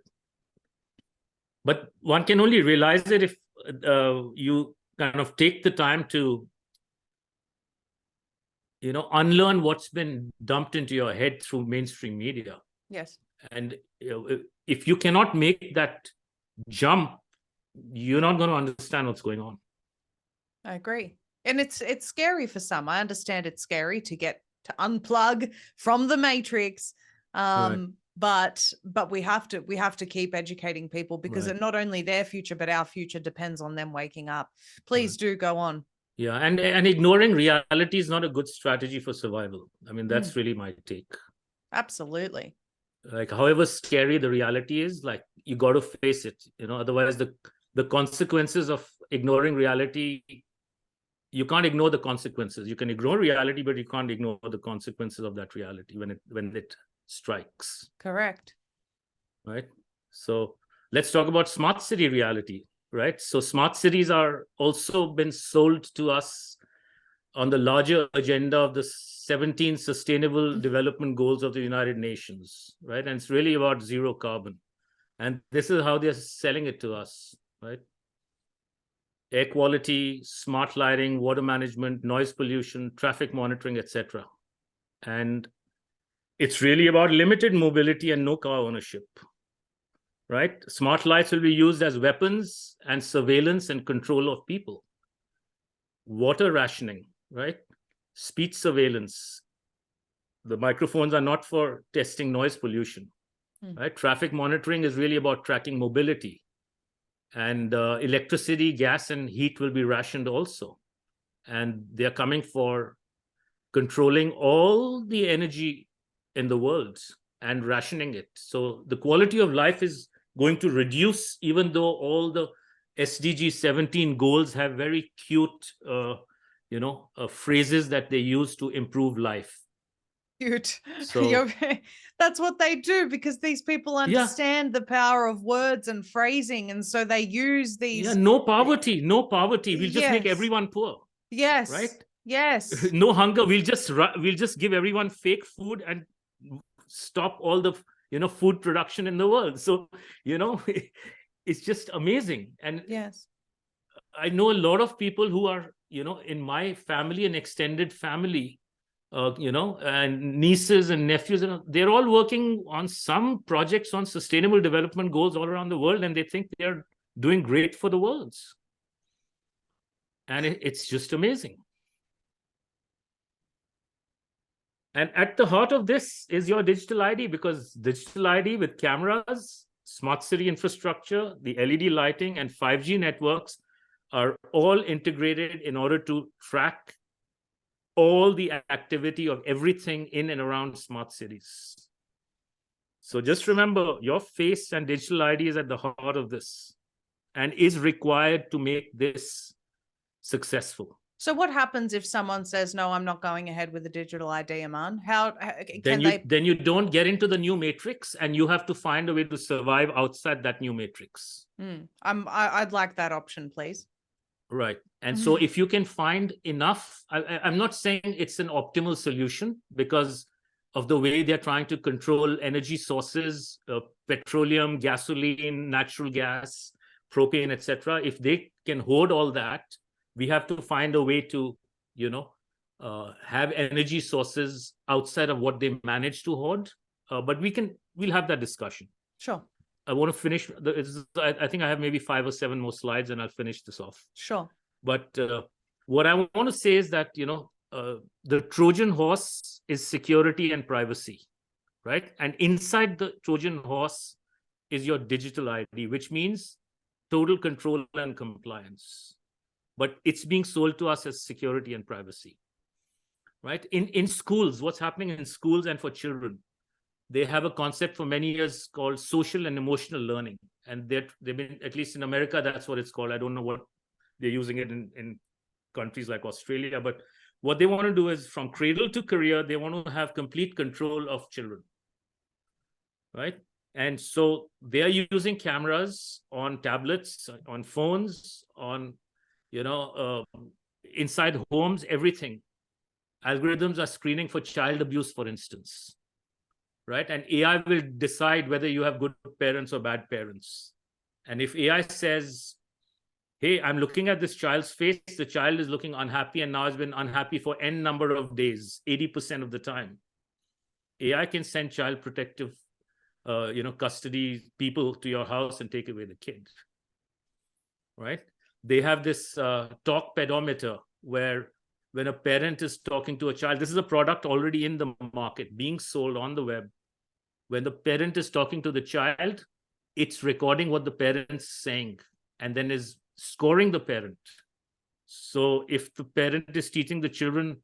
But one can only realize it if you kind of take the time to, unlearn what's been dumped into your head through mainstream media. Yes. And if you cannot make that jump, you're not going to understand what's going on. I agree. And it's scary for some. I understand it's scary to get to unplug from the matrix. Right. But we have to keep educating people, because Right. not only their future, but our future depends on them waking up. Please do go on. Yeah, and ignoring reality is not a good strategy for survival. I mean, that's really my take. Absolutely. Like, however scary the reality is, like, you got to face it. Otherwise the consequences of ignoring reality, you can't ignore the consequences. You can ignore reality, but you can't ignore the consequences of that reality when it strikes. Correct. Right. So let's talk about smart city reality. Right. So smart cities are also been sold to us on the larger agenda of the 17 Sustainable Development Goals of the United Nations. Right. And it's really about zero carbon. And this is how they're selling it to us. Right. Air quality, smart lighting, water management, noise pollution, traffic monitoring, etc. And it's really about limited mobility and no car ownership. Right? Smart lights will be used as weapons and surveillance and control of people. Water rationing, right? Speech surveillance. The microphones are not for testing noise pollution. Right? Traffic monitoring is really about tracking mobility. And electricity, gas, and heat will be rationed also. And they're coming for controlling all the energy in the world and rationing it. So the quality of life is going to reduce, even though all the SDG 17 goals have very cute, phrases that they use to improve life. Cute. So that's what they do, because these people understand the power of words and phrasing, and so they use these. Yeah, no poverty. We'll just make everyone poor. Yes. Right. Yes. No hunger. We'll just give everyone fake food and stop all the food production in the world. So it's just amazing. And yes, I know a lot of people who are in my family and extended family, and nieces and nephews, and they're all working on some projects on sustainable development goals all around the world, and they think they're doing great for the world. And it's just amazing. And at the heart of this is your digital ID, because digital ID with cameras, smart city infrastructure, the LED lighting, and 5G networks are all integrated in order to track all the activity of everything in and around smart cities. So just remember, your face and digital ID is at the heart of this and is required to make this successful. So what happens if someone says, no, I'm not going ahead with the digital ID, Aman? Then you don't get into the new matrix, and you have to find a way to survive outside that new matrix. I'd like that option, please. Right. And so if you can find enough, I'm not saying it's an optimal solution because of the way they're trying to control energy sources, petroleum, gasoline, natural gas, propane, etc. If they can hoard all that, we have to find a way to, have energy sources outside of what they manage to hoard. But we'll have that discussion. Sure. I want to finish. I think I have maybe 5 or 7 more slides, and I'll finish this off. Sure. But what I want to say is that, the Trojan horse is security and privacy, right? And inside the Trojan horse is your digital ID, which means total control and compliance, but it's being sold to us as security and privacy, right? In schools, what's happening in schools and for children, they have a concept for many years called social and emotional learning. And they've been, at least in America, that's what it's called. I don't know what they're using it in countries like Australia, but what they want to do is from cradle to career, they want to have complete control of children, right? And so they are using cameras on tablets, on phones, on, inside homes, everything. Algorithms are screening for child abuse, for instance, right? And AI will decide whether you have good parents or bad parents. And if AI says, hey, I'm looking at this child's face, the child is looking unhappy and now has been unhappy for N number of days, 80% of the time, AI can send child protective, custody people to your house and take away the kid, right? They have this talk pedometer where when a parent is talking to a child, this is a product already in the market, being sold on the web. When the parent is talking to the child, it's recording what the parent's saying and then is scoring the parent. So if the parent is teaching the children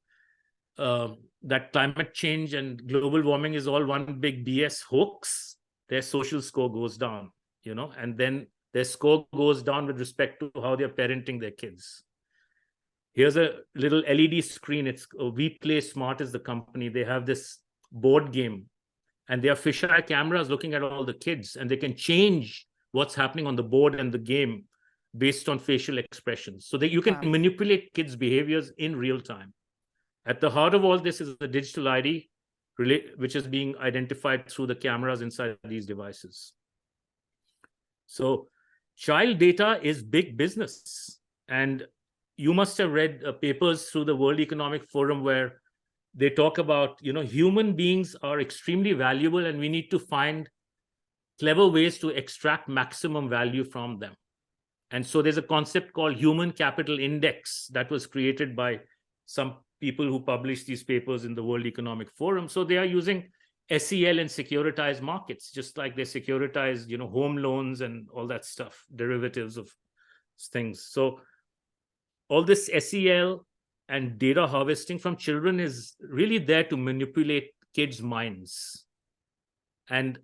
that climate change and global warming is all one big BS hoax, their social score goes down, and then their score goes down with respect to how they're parenting their kids. Here's a little LED screen. It's We Play Smart is the company. They have this board game, and they have fisheye cameras looking at all the kids, and they can change what's happening on the board and the game based on facial expressions, so that you can manipulate kids' behaviors in real time. At the heart of all this is the digital ID, which is being identified through the cameras inside these devices. So child data is big business. And you must have read papers through the World Economic Forum where they talk about, human beings are extremely valuable and we need to find clever ways to extract maximum value from them. And so there's a concept called human capital index that was created by some people who publish these papers in the World Economic Forum. So they are using SEL and securitized markets, just like they securitize, home loans and all that stuff, derivatives of things. So all this SEL and data harvesting from children is really there to manipulate kids' minds. And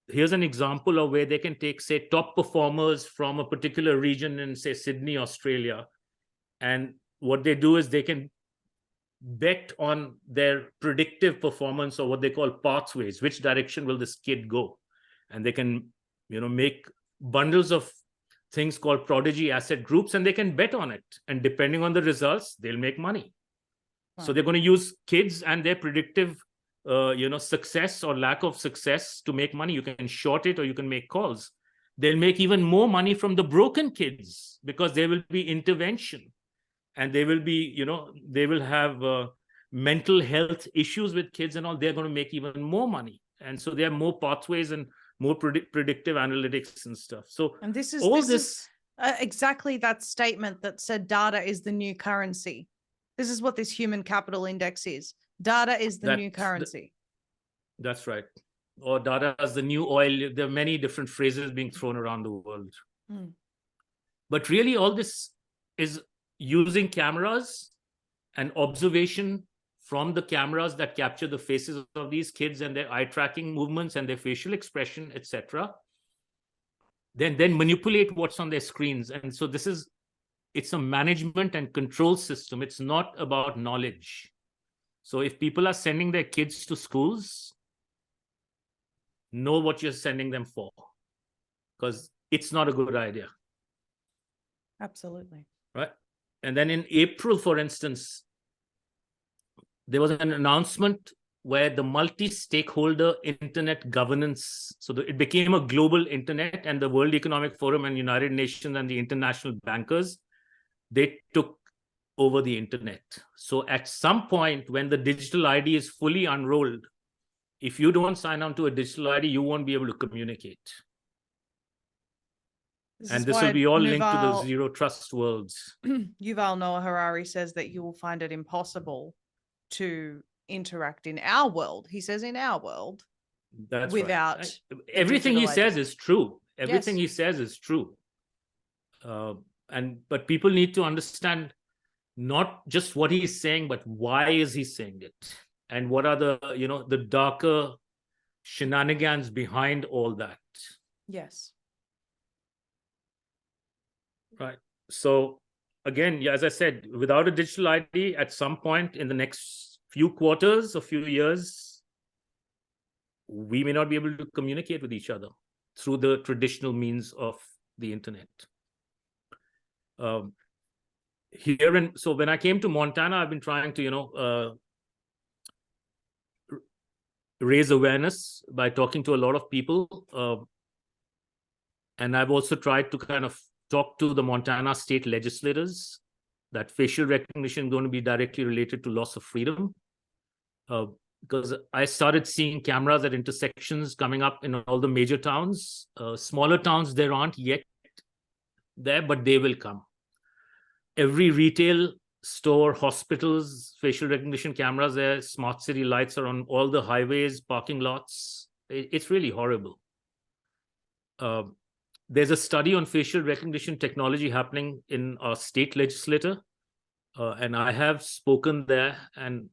here's an example of where they can take, say, top performers from a particular region in, say, Sydney, Australia. And what they do is they can bet on their predictive performance, or what they call pathways. Which direction will this kid go? And they can, make bundles of things called prodigy asset groups, and they can bet on it. And depending on the results, they'll make money. Wow. So they're going to use kids and their predictive, success or lack of success to make money. You can short it or you can make calls. They'll make even more money from the broken kids because there will be intervention. And they will be, they will have mental health issues with kids and all. They're going to make even more money. And so there are more pathways and more predictive analytics and stuff. So, and this is exactly that statement that said data is the new currency. This is what this human capital index is. Data is the new currency. That's right. Or data is the new oil. There are many different phrases being thrown around the world. But really, all this is using cameras and observation from the cameras that capture the faces of these kids and their eye tracking movements and their facial expression, etc. Then manipulate what's on their screens. And so it's a management and control system. It's not about knowledge. So if people are sending their kids to schools, know what you're sending them for, because it's not a good idea. Absolutely. Right. And then in April, for instance, there was an announcement where the multi-stakeholder internet governance, so it became a global internet, and the World Economic Forum and United Nations and the international bankers, they took over the internet. So at some point when the digital ID is fully unrolled, if you don't sign on to a digital ID, you won't be able to communicate. This will be all linked to the zero trust worlds. Yuval Noah Harari says that you will find it impossible to interact in our world. He says in our world. That's without right. Everything he says is true. Everything he says is true. But people need to understand not just what he's saying, but why is he saying it, and what are the the darker shenanigans behind all that. Yes. Right. So again, yeah, as I said, without a digital ID, at some point in the next few quarters or few years, we may not be able to communicate with each other through the traditional means of the internet. So when I came to Montana, I've been trying to raise awareness by talking to a lot of people, and I've also tried to kind of talk to the Montana state legislators that facial recognition is going to be directly related to loss of freedom, because I started seeing cameras at intersections coming up in all the major towns. Smaller towns, there aren't yet there, but they will come. Every retail store, hospitals, facial recognition cameras there. Smart city lights are on all the highways, parking lots. It's really horrible. There's a study on facial recognition technology happening in our state legislature, and I have spoken there and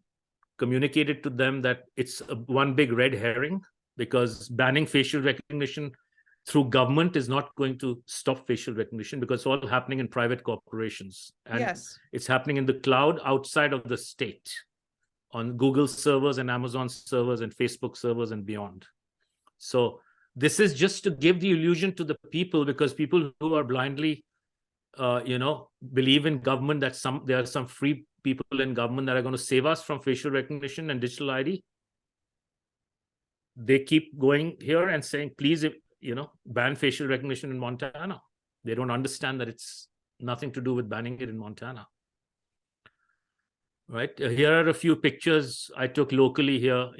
communicated to them that it's one big red herring, because banning facial recognition through government is not going to stop facial recognition, because it's all happening in private corporations, and Yes. it's happening in the cloud outside of the state, on Google servers and Amazon servers and Facebook servers and beyond. So this is just to give the illusion to the people, because people who are blindly believe in government, that there are some free people in government that are going to save us from facial recognition and digital ID. They keep going here and saying, please, ban facial recognition in Montana. They don't understand that it's nothing to do with banning it in Montana. Right. Here are a few pictures I took locally here,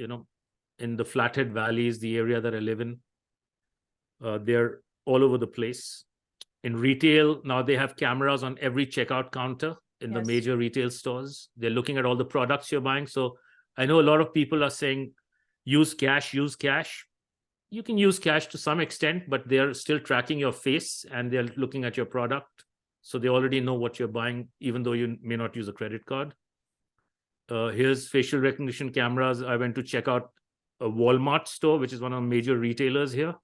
in the Flathead Valleys, the area that I live in. They're all over the place. In retail, now they have cameras on every checkout counter in the major retail stores. They're looking at all the products you're buying. So I know a lot of people are saying, use cash, use cash. You can use cash to some extent, but they're still tracking your face and they're looking at your product. So they already know what you're buying, even though you may not use a credit card. Here's facial recognition cameras. I went to check out a Walmart store, which is one of the major retailers here.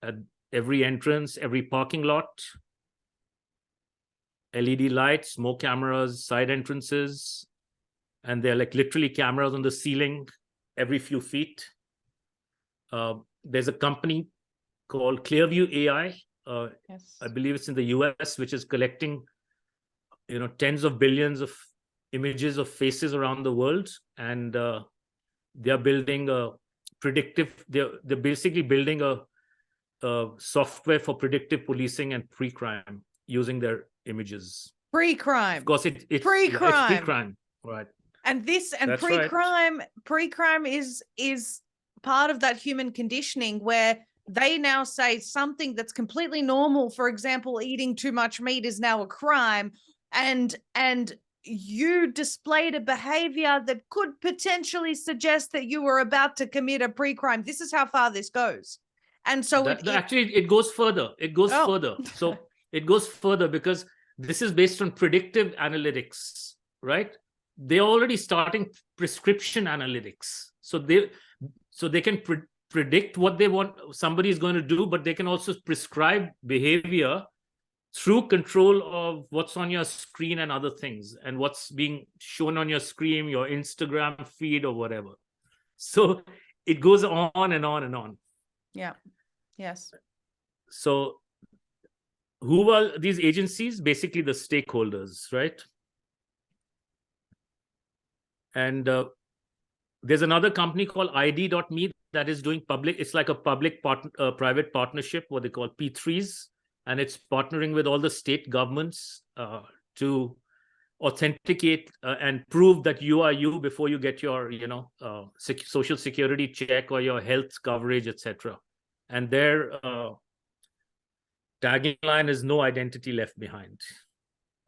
At every entrance, every parking lot, LED lights, more cameras, side entrances, and they're like literally cameras on the ceiling every few feet. There's a company called Clearview AI. I believe it's in the US, which is collecting, tens of billions of images of faces around the world, and they're building a predictive. They're basically building a software for predictive policing and pre-crime using their images. Pre-crime. Of course, it's pre-crime. Yeah, it's pre-crime, right? And That's pre-crime, right. pre-crime is part of that human conditioning where they now say something that's completely normal. For example, eating too much meat is now a crime, and you displayed a behavior that could potentially suggest that you were about to commit a pre-crime. This is how far this goes. And so actually it goes further. It goes further. So it goes further because this is based on predictive analytics, right? They're already starting prescription analytics. So they can predict what they want somebody is going to do, but they can also prescribe behavior through control of what's on your screen and other things, and what's being shown on your screen, your Instagram feed or whatever. So it goes on and on and on. Yeah. Yes. So who are these agencies? Basically the stakeholders, right? And there's another company called ID.me that is doing public. It's like a public private partnership, what they call P3s. And it's partnering with all the state governments to authenticate and prove that you are you before you get your, social security check or your health coverage, etc. And their tagline is "No identity left behind."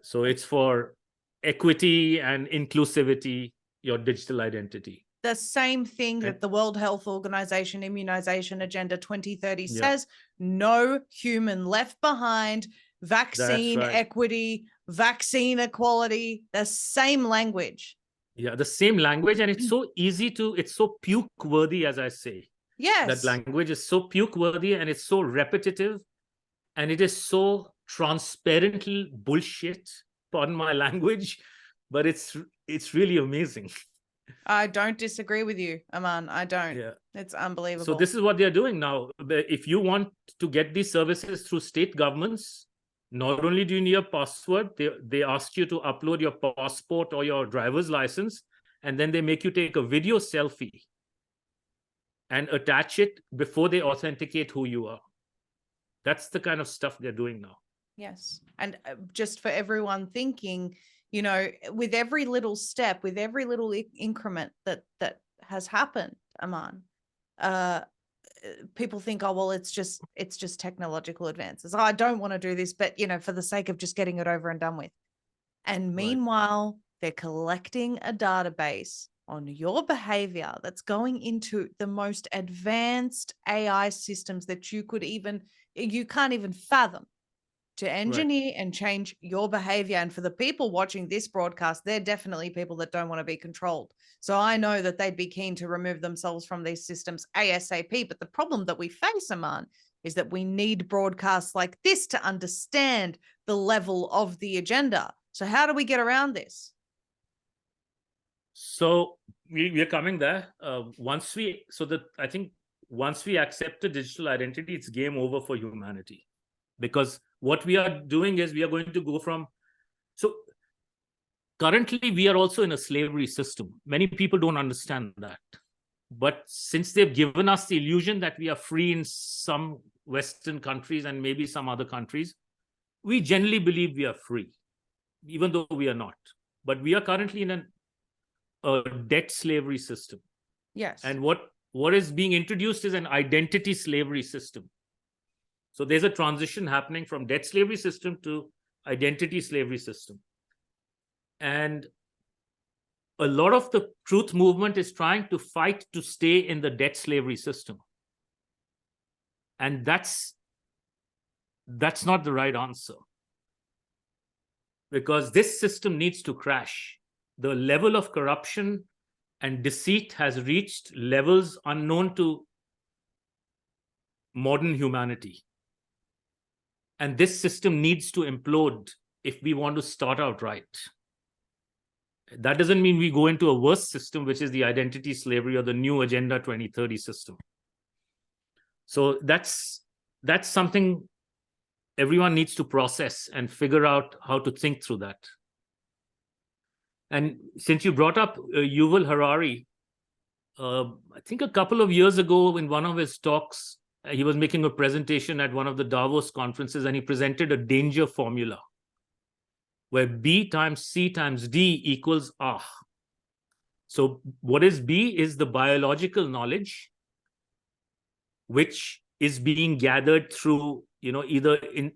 So it's for equity and inclusivity, your digital identity. The same thing that the World Health Organization Immunization Agenda 2030 says, no human left behind. vaccine right. equity, vaccine equality, the same language. Yeah, the same language, and it's so easy to, it's so puke worthy, as I say. That Yes. language is so puke worthy, and it's so repetitive, and it is so transparently bullshit, pardon my language, but it's really amazing. I don't disagree with you, Aman. I don't. Yeah. It's So unbelievable. this is what they're doing now. If you want to get these services through state governments, not only do you need a password, they ask you to upload your passport or your driver's license, and then they make you take a video selfie and attach it before they authenticate who you are. That's the kind of stuff they're doing now. Yes. And just for everyone thinking, you know, with every little step, with every little increment that has happened, Aman, people think, oh, well, it's just technological advances. Oh, I don't want to do this, but, you know, for the sake of just getting it over and done with. And meanwhile, they're collecting a database on your behavior that's going into the most advanced AI systems that you can't even fathom, to engineer and change your behavior. And for the people watching this broadcast, they're definitely people that don't want to be controlled. So I know that they'd be keen to remove themselves from these systems ASAP. But the problem that we face, Aman, is that we need broadcasts like this to understand the level of the agenda. So how do we get around this? So we're coming there. I think once we accept a digital identity, it's game over for humanity. Because what we are doing is we are going to go from, so currently we are also in a slavery system. Many people don't understand that. But since they've given us the illusion that we are free in some Western countries and maybe some other countries, we generally believe we are free, even though we are not. But we are currently in a debt slavery system. Yes. And what is being introduced is an identity slavery system. So there's a transition happening from debt slavery system to identity slavery system. And a lot of the truth movement is trying to fight to stay in the debt slavery system. And that's not the right answer. Because this system needs to crash. The level of corruption and deceit has reached levels unknown to modern humanity. And this system needs to implode if we want to start out right. That doesn't mean we go into a worse system, which is the identity slavery or the new Agenda 2030 system. So that's something everyone needs to process and figure out how to think through that. And since you brought up Yuval Harari, I think a couple of years ago in one of his talks, he was making a presentation at one of the Davos conferences, and he presented a danger formula where B times C times D equals R. So what is B is the biological knowledge, which is being gathered through, either in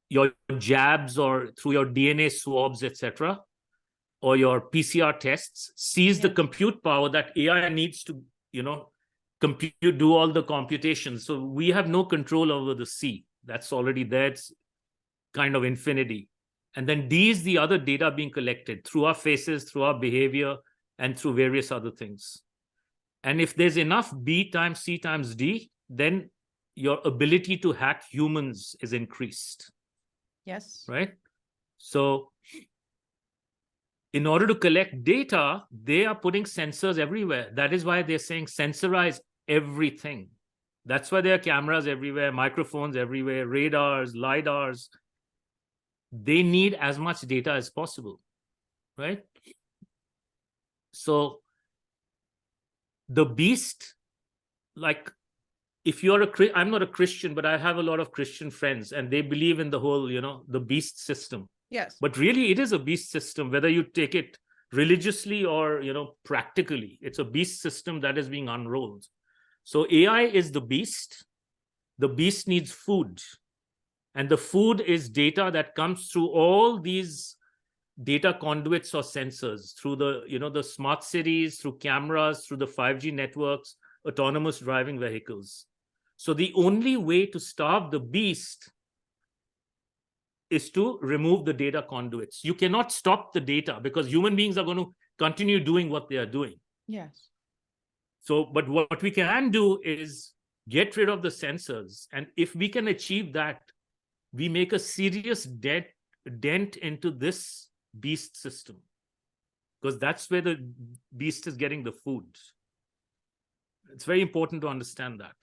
your jabs or through your DNA swabs, etc., or your PCR tests. C is the compute power that AI needs to, do all the computations. So we have no control over the C. That's already there. It's kind of infinity. And then D is the other data being collected through our faces, through our behavior, and through various other things. And if there's enough B times C times D, then your ability to hack humans is increased. Yes. Right? So in order to collect data, they are putting sensors everywhere. That is why they're saying sensorize everything. That's why there are cameras everywhere, microphones everywhere, radars, LiDARs. They need as much data as possible, right? So the beast, like, if you're I'm not a Christian, but I have a lot of Christian friends, and they believe in the whole, the beast system. Yes. But really, it is a beast system, whether you take it religiously or, practically. It's a beast system that is being unrolled. So AI is the beast. The beast needs food. And the food is data that comes through all these data conduits or sensors, through the, the smart cities, through cameras, through the 5G networks, autonomous driving vehicles. So the only way to starve the beast is to remove the data conduits. You cannot stop the data because human beings are going to continue doing what they are doing. Yes. So, but what we can do is get rid of the sensors. And if we can achieve that, we make a serious dent into this beast system, because that's where the beast is getting the food. It's very important to understand that.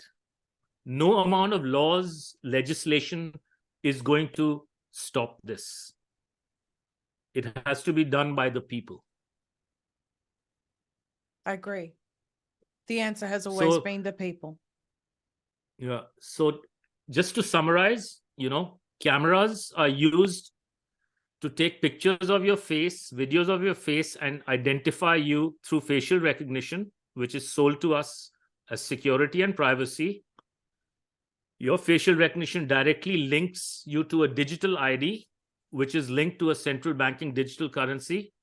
No amount of laws, legislation is going to stop this. It has to be done by the people. I agree. The answer has always been the people. Yeah. So just to summarize, cameras are used to take pictures of your face, videos of your face, and identify you through facial recognition, which is sold to us as security and privacy. Your facial recognition directly links you to a digital ID, which is linked to a central banking digital currency,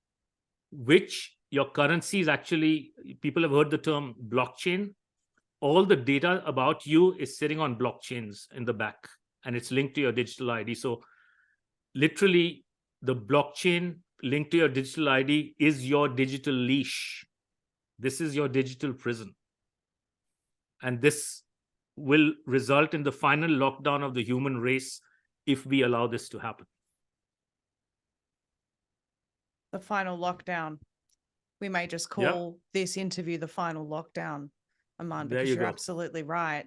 which your currency is actually, people have heard the term blockchain. All the data about you is sitting on blockchains in the back, and it's linked to your digital ID. So literally, the blockchain linked to your digital ID is your digital leash. This is your digital prison. And this will result in the final lockdown of the human race if we allow this to happen. The final lockdown. We may just call this interview the final lockdown, Aman, because you're absolutely right.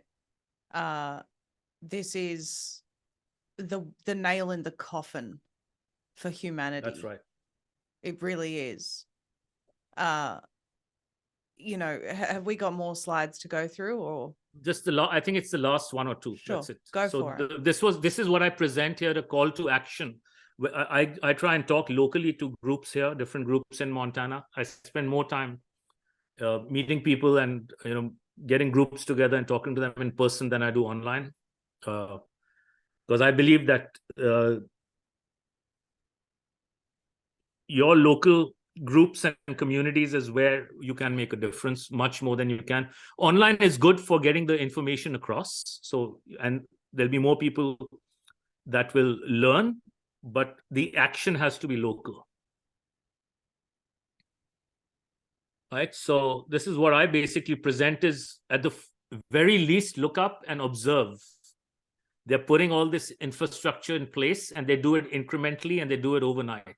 This is the nail in the coffin for humanity. That's right. It really is. Have we got more slides to go through, or just I think it's the last one or two. Sure. That's it. Go for it. This is what I present here, a call to action. I try and talk locally to groups here, different groups in Montana. I spend more time meeting people and getting groups together and talking to them in person than I do online, because I believe that your local groups and communities is where you can make a difference much more than you can. Online is good for getting the information across. So, and there'll be more people that will learn, but the action has to be local. Right. So this is what I basically present is, at the very least, look up and observe. They're putting all this infrastructure in place, and they do it incrementally, and they do it overnight.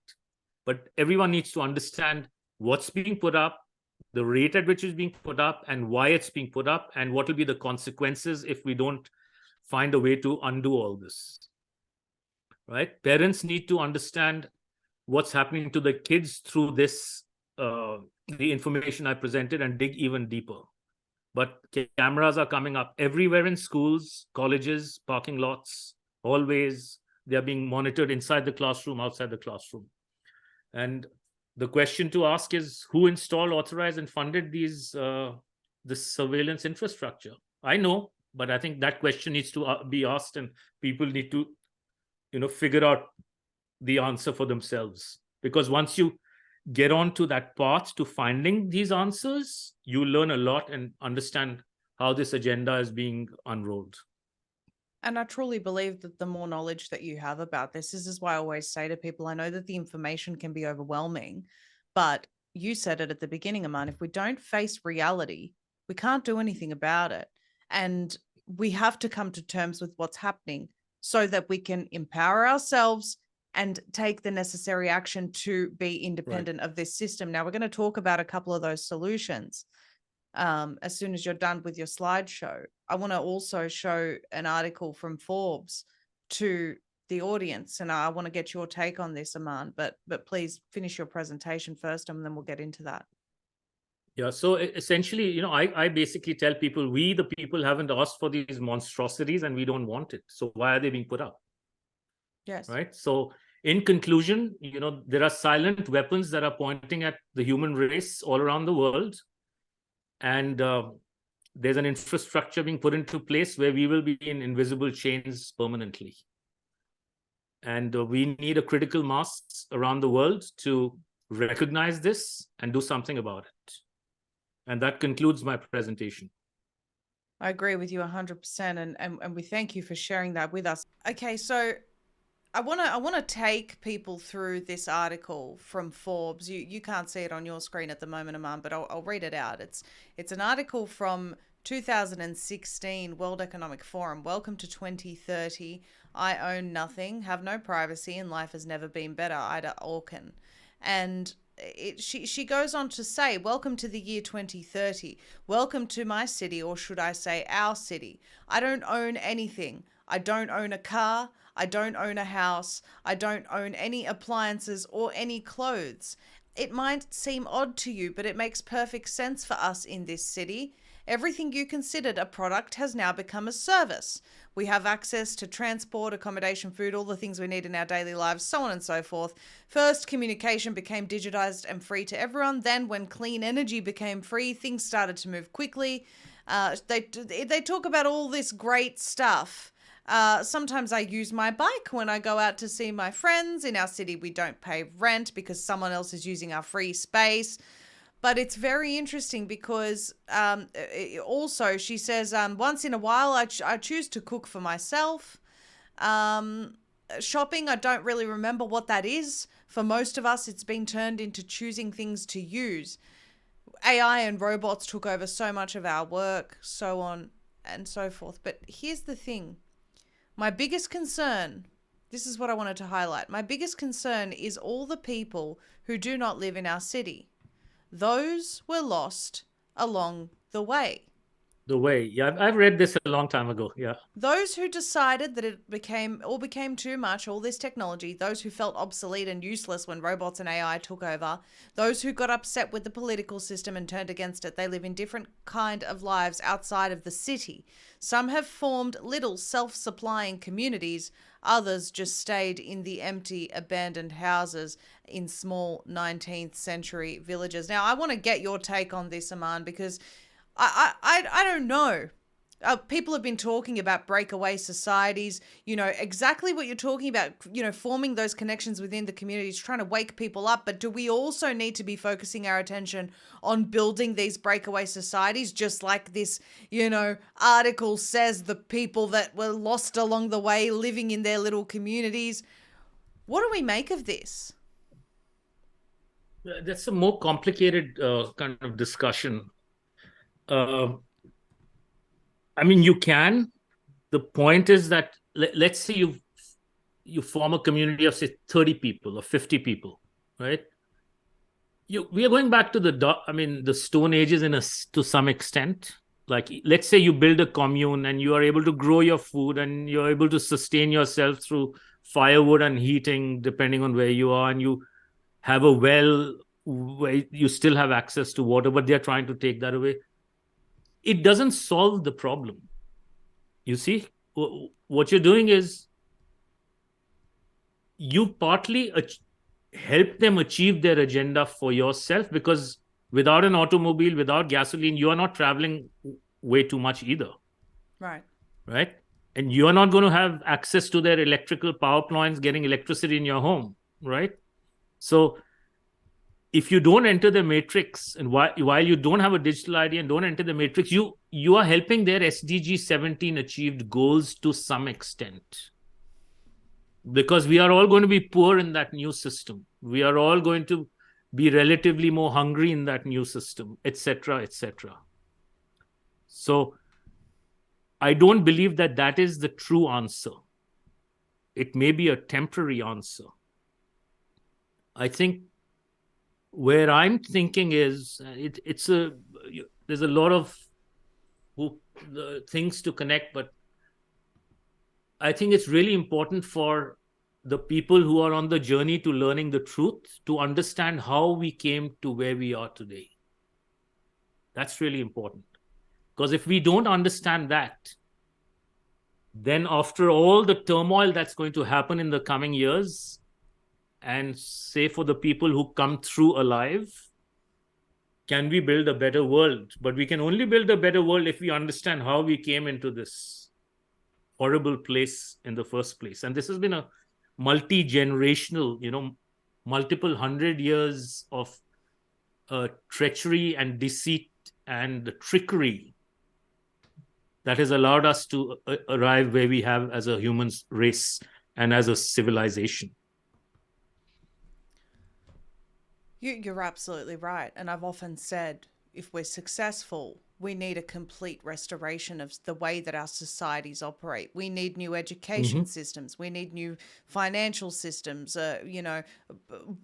But everyone needs to understand what's being put up, the rate at which it's being put up, and why it's being put up, and what will be the consequences if we don't find a way to undo all this. Right? Parents need to understand what's happening to the kids through this, the information I presented, and dig even deeper. But cameras are coming up everywhere in schools, colleges, parking lots, hallways. They are being monitored inside the classroom, outside the classroom. And the question to ask is, who installed, authorized, and funded this surveillance infrastructure? I know, but I think that question needs to be asked, and people need to, figure out the answer for themselves. Because once you get onto that path to finding these answers, you learn a lot and understand how this agenda is being unrolled. And I truly believe that the more knowledge that you have about this is why I always say to people, I know that the information can be overwhelming, but you said it at the beginning, Aman, if we don't face reality, we can't do anything about it. And we have to come to terms with what's happening so that we can empower ourselves and take the necessary action to be independent of this system. Now, we're going to talk about a couple of those solutions as soon as you're done with your slideshow. I want to also show an article from Forbes to the audience, and I want to get your take on this, Aman, but please finish your presentation first, and then we'll get into that. Yeah, so essentially, I basically tell people, we, the people, haven't asked for these monstrosities, and we don't want it. So why are they being put up? Yes. Right. So in conclusion, there are silent weapons that are pointing at the human race all around the world. And there's an infrastructure being put into place where we will be in invisible chains permanently. And we need a critical mass around the world to recognize this and do something about it. And that concludes my presentation. I agree with you 100%. And we thank you for sharing that with us. Okay, so I want to take people through this article from Forbes. You can't see it on your screen at the moment, Aman, but I'll read it out. It's an article from 2016 World Economic Forum. Welcome to 2030. I own nothing, have no privacy, and life has never been better. Ida Orkin. And she goes on to say, welcome to the year 2030. Welcome to my city, or should I say our city. I don't own anything. I don't own a car. I don't own a house. I don't own any appliances or any clothes. It might seem odd to you, but it makes perfect sense for us in this city. Everything you considered a product has now become a service. We have access to transport, accommodation, food, all the things we need in our daily lives, so on and so forth. First, communication became digitized and free to everyone. Then, when clean energy became free, things started to move quickly. They talk about all this great stuff. Sometimes I use my bike when I go out to see my friends. In our city, we don't pay rent because someone else is using our free space. But it's very interesting because also she says, once in a while, I choose to cook for myself. Shopping, I don't really remember what that is. For most of us, it's been turned into choosing things to use. AI and robots took over so much of our work, so on and so forth. But here's the thing. My biggest concern, this is what I wanted to highlight. My biggest concern is all the people who do not live in our city. Those were lost along the way. Yeah, I've read this a long time ago. Yeah. Those who decided that it became too much, all this technology, those who felt obsolete and useless when robots and AI took over, those who got upset with the political system and turned against it, they live in different kind of lives outside of the city. Some have formed little self-supplying communities, others just stayed in the empty, abandoned houses in small 19th century villages. Now, I want to get your take on this, Aman, because I don't know. People have been talking about breakaway societies, exactly what you're talking about, forming those connections within the communities, trying to wake people up. But do we also need to be focusing our attention on building these breakaway societies, just like this, article says, the people that were lost along the way living in their little communities? What do we make of this? That's a more complicated kind of discussion. I mean, you can. The point is that let's say you form a community of, say, 30 people or 50 people, right? We are going back to the Stone Ages to some extent. Like, let's say you build a commune and you are able to grow your food and you're able to sustain yourself through firewood and heating, depending on where you are, and you have a well where you still have access to water, but they're trying to take that away. It doesn't solve the problem. You see, what you're doing is you partly help them achieve their agenda for yourself, because without an automobile, without gasoline, you are not traveling way too much either. Right. And you are not going to have access to their electrical power plants getting electricity in your home. Right. So if you don't enter the matrix, and while you don't have a digital ID and don't enter the matrix, you are helping their SDG 17 achieved goals to some extent. Because we are all going to be poor in that new system. We are all going to be relatively more hungry in that new system, etc., etc. So I don't believe that is the true answer. It may be a temporary answer. I think where I'm thinking is there's a lot of things to connect, but I think it's really important for the people who are on the journey to learning the truth to understand how we came to where we are today. That's really important. Because if we don't understand that, then after all the turmoil that's going to happen in the coming years, and say for the people who come through alive, can we build a better world? But we can only build a better world if we understand how we came into this horrible place in the first place. And this has been a multi-generational, multiple 100 years of treachery and deceit and trickery that has allowed us to arrive where we have as a human race. and as a civilization. You're absolutely right. And I've often said, if we're successful, we need a complete restoration of the way that our societies operate. We need new education systems. We need new financial systems,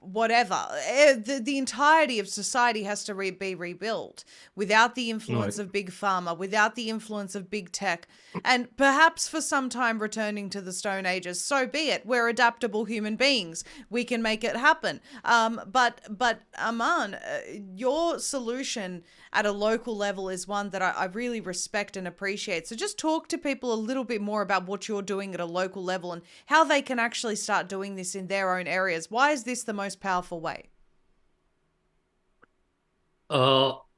whatever. The entirety of society has to be rebuilt without the influence of big pharma, without the influence of big tech, and perhaps for some time returning to the Stone Ages. So be it. We're adaptable human beings. We can make it happen. But Aman, your solution at a local level is one that I really respect and appreciate. So just talk to people a little bit more about what you're doing at a local level and how they can actually start doing this in their own areas. Why is this the most powerful way?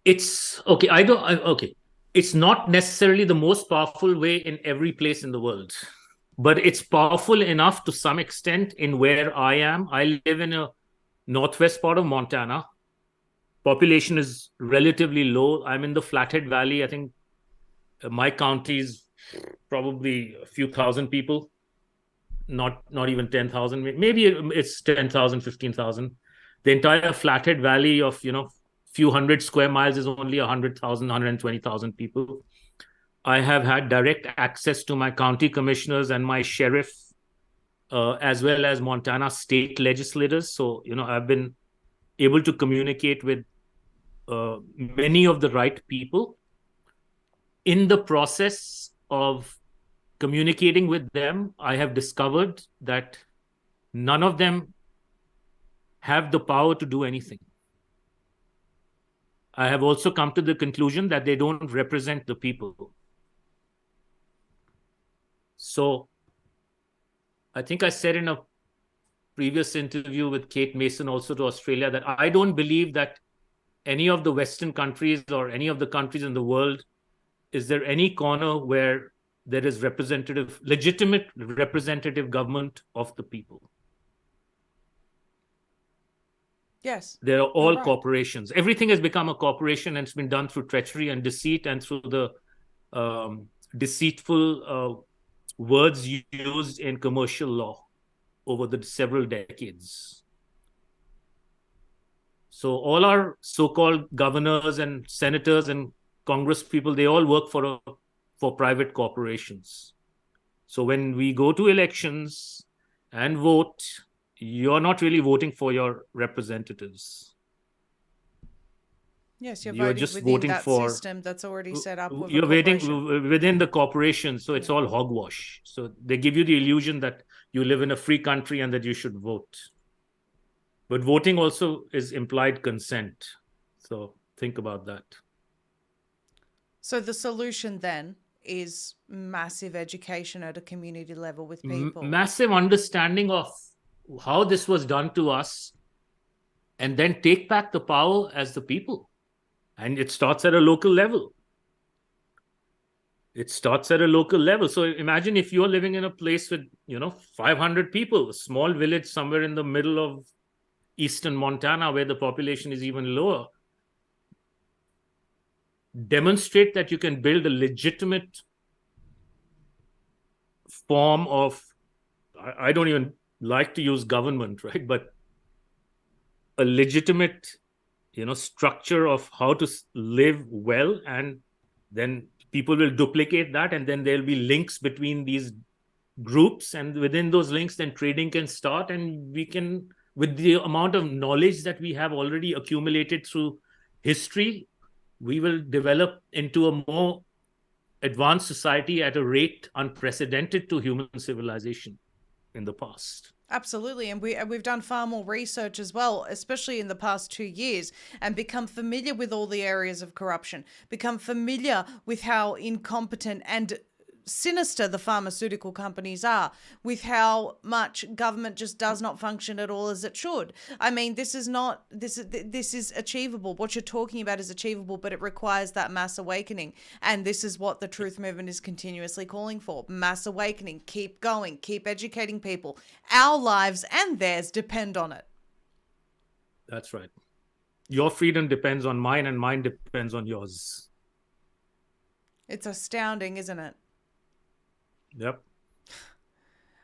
It's okay. Okay. It's not necessarily the most powerful way in every place in the world, but it's powerful enough to some extent in where I am. I live in a northwest part of Montana. Population is relatively low. I'm in the Flathead Valley. I think my county is probably a few thousand people, not even 10,000. Maybe it's 10,000, 15,000. The entire Flathead Valley of, few hundred square miles is only 100,000, 120,000 people. I have had direct access to my county commissioners and my sheriff, as well as Montana state legislators. So, I've been able to communicate with many of the right people. In the process of communicating with them, I have discovered that none of them have the power to do anything. I have also come to the conclusion that they don't represent the people. So I think I said in a previous interview with Kate Mason, also to Australia, that I don't believe that any of the Western countries or any of the countries in the world, is there any corner where there is legitimate representative government of the people? Yes. They're all corporations. Everything has become a corporation, and it's been done through treachery and deceit and through the deceitful words used in commercial law over the several decades. So all our so-called governors and senators and Congress people, they all work for private corporations. So when we go to elections and vote, you're not really voting for your representatives. Yes, you're just voting that system that's already set up with you're voting within the corporation, so it's all hogwash. So they give you the illusion that you live in a free country and that you should vote. But voting also is implied consent. So think about that. So the solution then is massive education at a community level with people. Massive understanding of how this was done to us, and then take back the power as the people. And it starts at a local level. So imagine if you're living in a place with, 500 people, a small village somewhere in the middle of eastern Montana where the population is even lower. Demonstrate that you can build a legitimate form of, I don't even like to use government, right? But a legitimate, structure of how to live well, and then people will duplicate that, and then there'll be links between these groups, and within those links, then trading can start, and we can, with the amount of knowledge that we have already accumulated through history, we will develop into a more advanced society at a rate unprecedented to human civilization in the past. Absolutely. And we've done far more research as well, especially in the past 2 years, and become familiar with all the areas of corruption, become familiar with how incompetent and sinister the pharmaceutical companies are, with how much government just does not function at all as it should. I mean, this is achievable. What you're talking about is achievable, but it requires that mass awakening. And this is what the truth movement is continuously calling for. Mass awakening. Keep going. Keep educating people. Our lives and theirs depend on it. That's right. Your freedom depends on mine, and mine depends on yours. It's astounding, isn't it? Yep.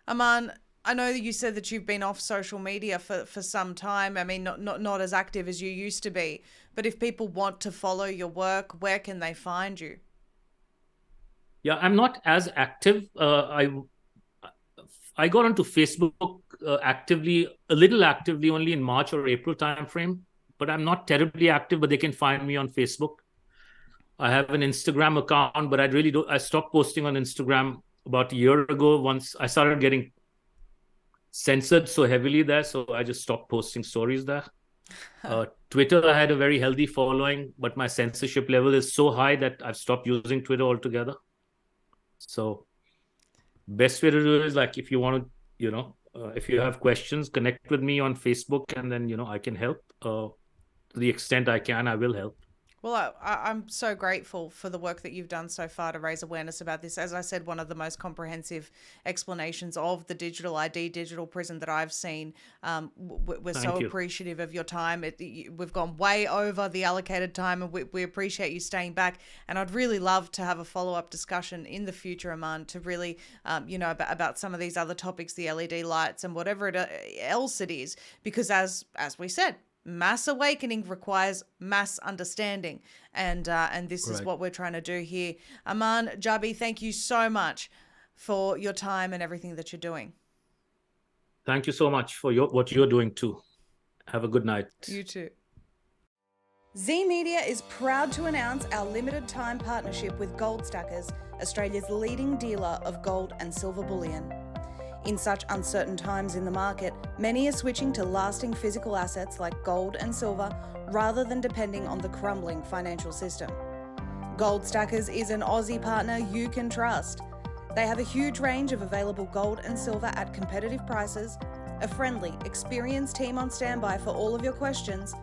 Aman, I know that you said that you've been off social media for some time. I mean, not as active as you used to be. But if people want to follow your work, where can they find you? Yeah, I'm not as active. I got onto Facebook actively, a little actively only in March or April timeframe, but I'm not terribly active, but they can find me on Facebook. I have an Instagram account, but I really don't. I stopped posting on Instagram about a year ago once I started getting censored so heavily there. So I just stopped posting stories there. Twitter, I had a very healthy following, but my censorship level is so high that I've stopped using Twitter altogether. So best way to do it is like, if you want to, if you have questions, connect with me on Facebook, and then, I can help. To the extent I can, I will help. Well, I'm so grateful for the work that you've done so far to raise awareness about this. As I said, one of the most comprehensive explanations of the digital ID, digital prison that I've seen. We're so appreciative of your time. We've gone way over the allocated time, and we appreciate you staying back. And I'd really love to have a follow-up discussion in the future, Aman, to really, about some of these other topics, the LED lights and whatever else it is, because as we said, mass awakening requires mass understanding, and this is what we're trying to do here. Aman Jabbi, thank you so much for your time and everything that you're doing. Thank you so much for what you're doing too. Have a good night. You too. Zeee Media is proud to announce our limited time partnership with Gold Stackers, Australia's leading dealer of gold and silver bullion. In such uncertain times in the market, many are switching to lasting physical assets like gold and silver rather than depending on the crumbling financial system. Gold Stackers is an Aussie partner you can trust. They have a huge range of available gold and silver at competitive prices, a friendly, experienced team on standby for all of your questions,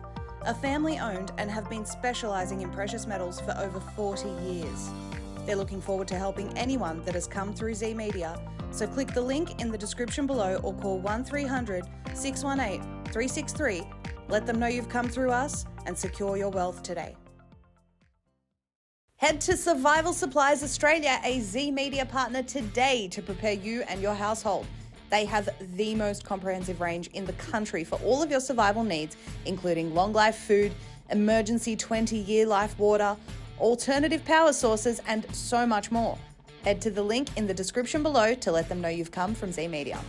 are family-owned and have been specialising in precious metals for over 40 years. They're looking forward to helping anyone that has come through Zeee Media, so click the link in the description below or call 1300 618 363. Let them know you've come through us and secure your wealth today. Head to Survival Supplies Australia, a Zeee Media partner, today to prepare you and your household. They have the most comprehensive range in the country for all of your survival needs, including long life food, emergency 20-year life water, alternative power sources, and so much more. Head to the link in the description below to let them know you've come from Zeee Media.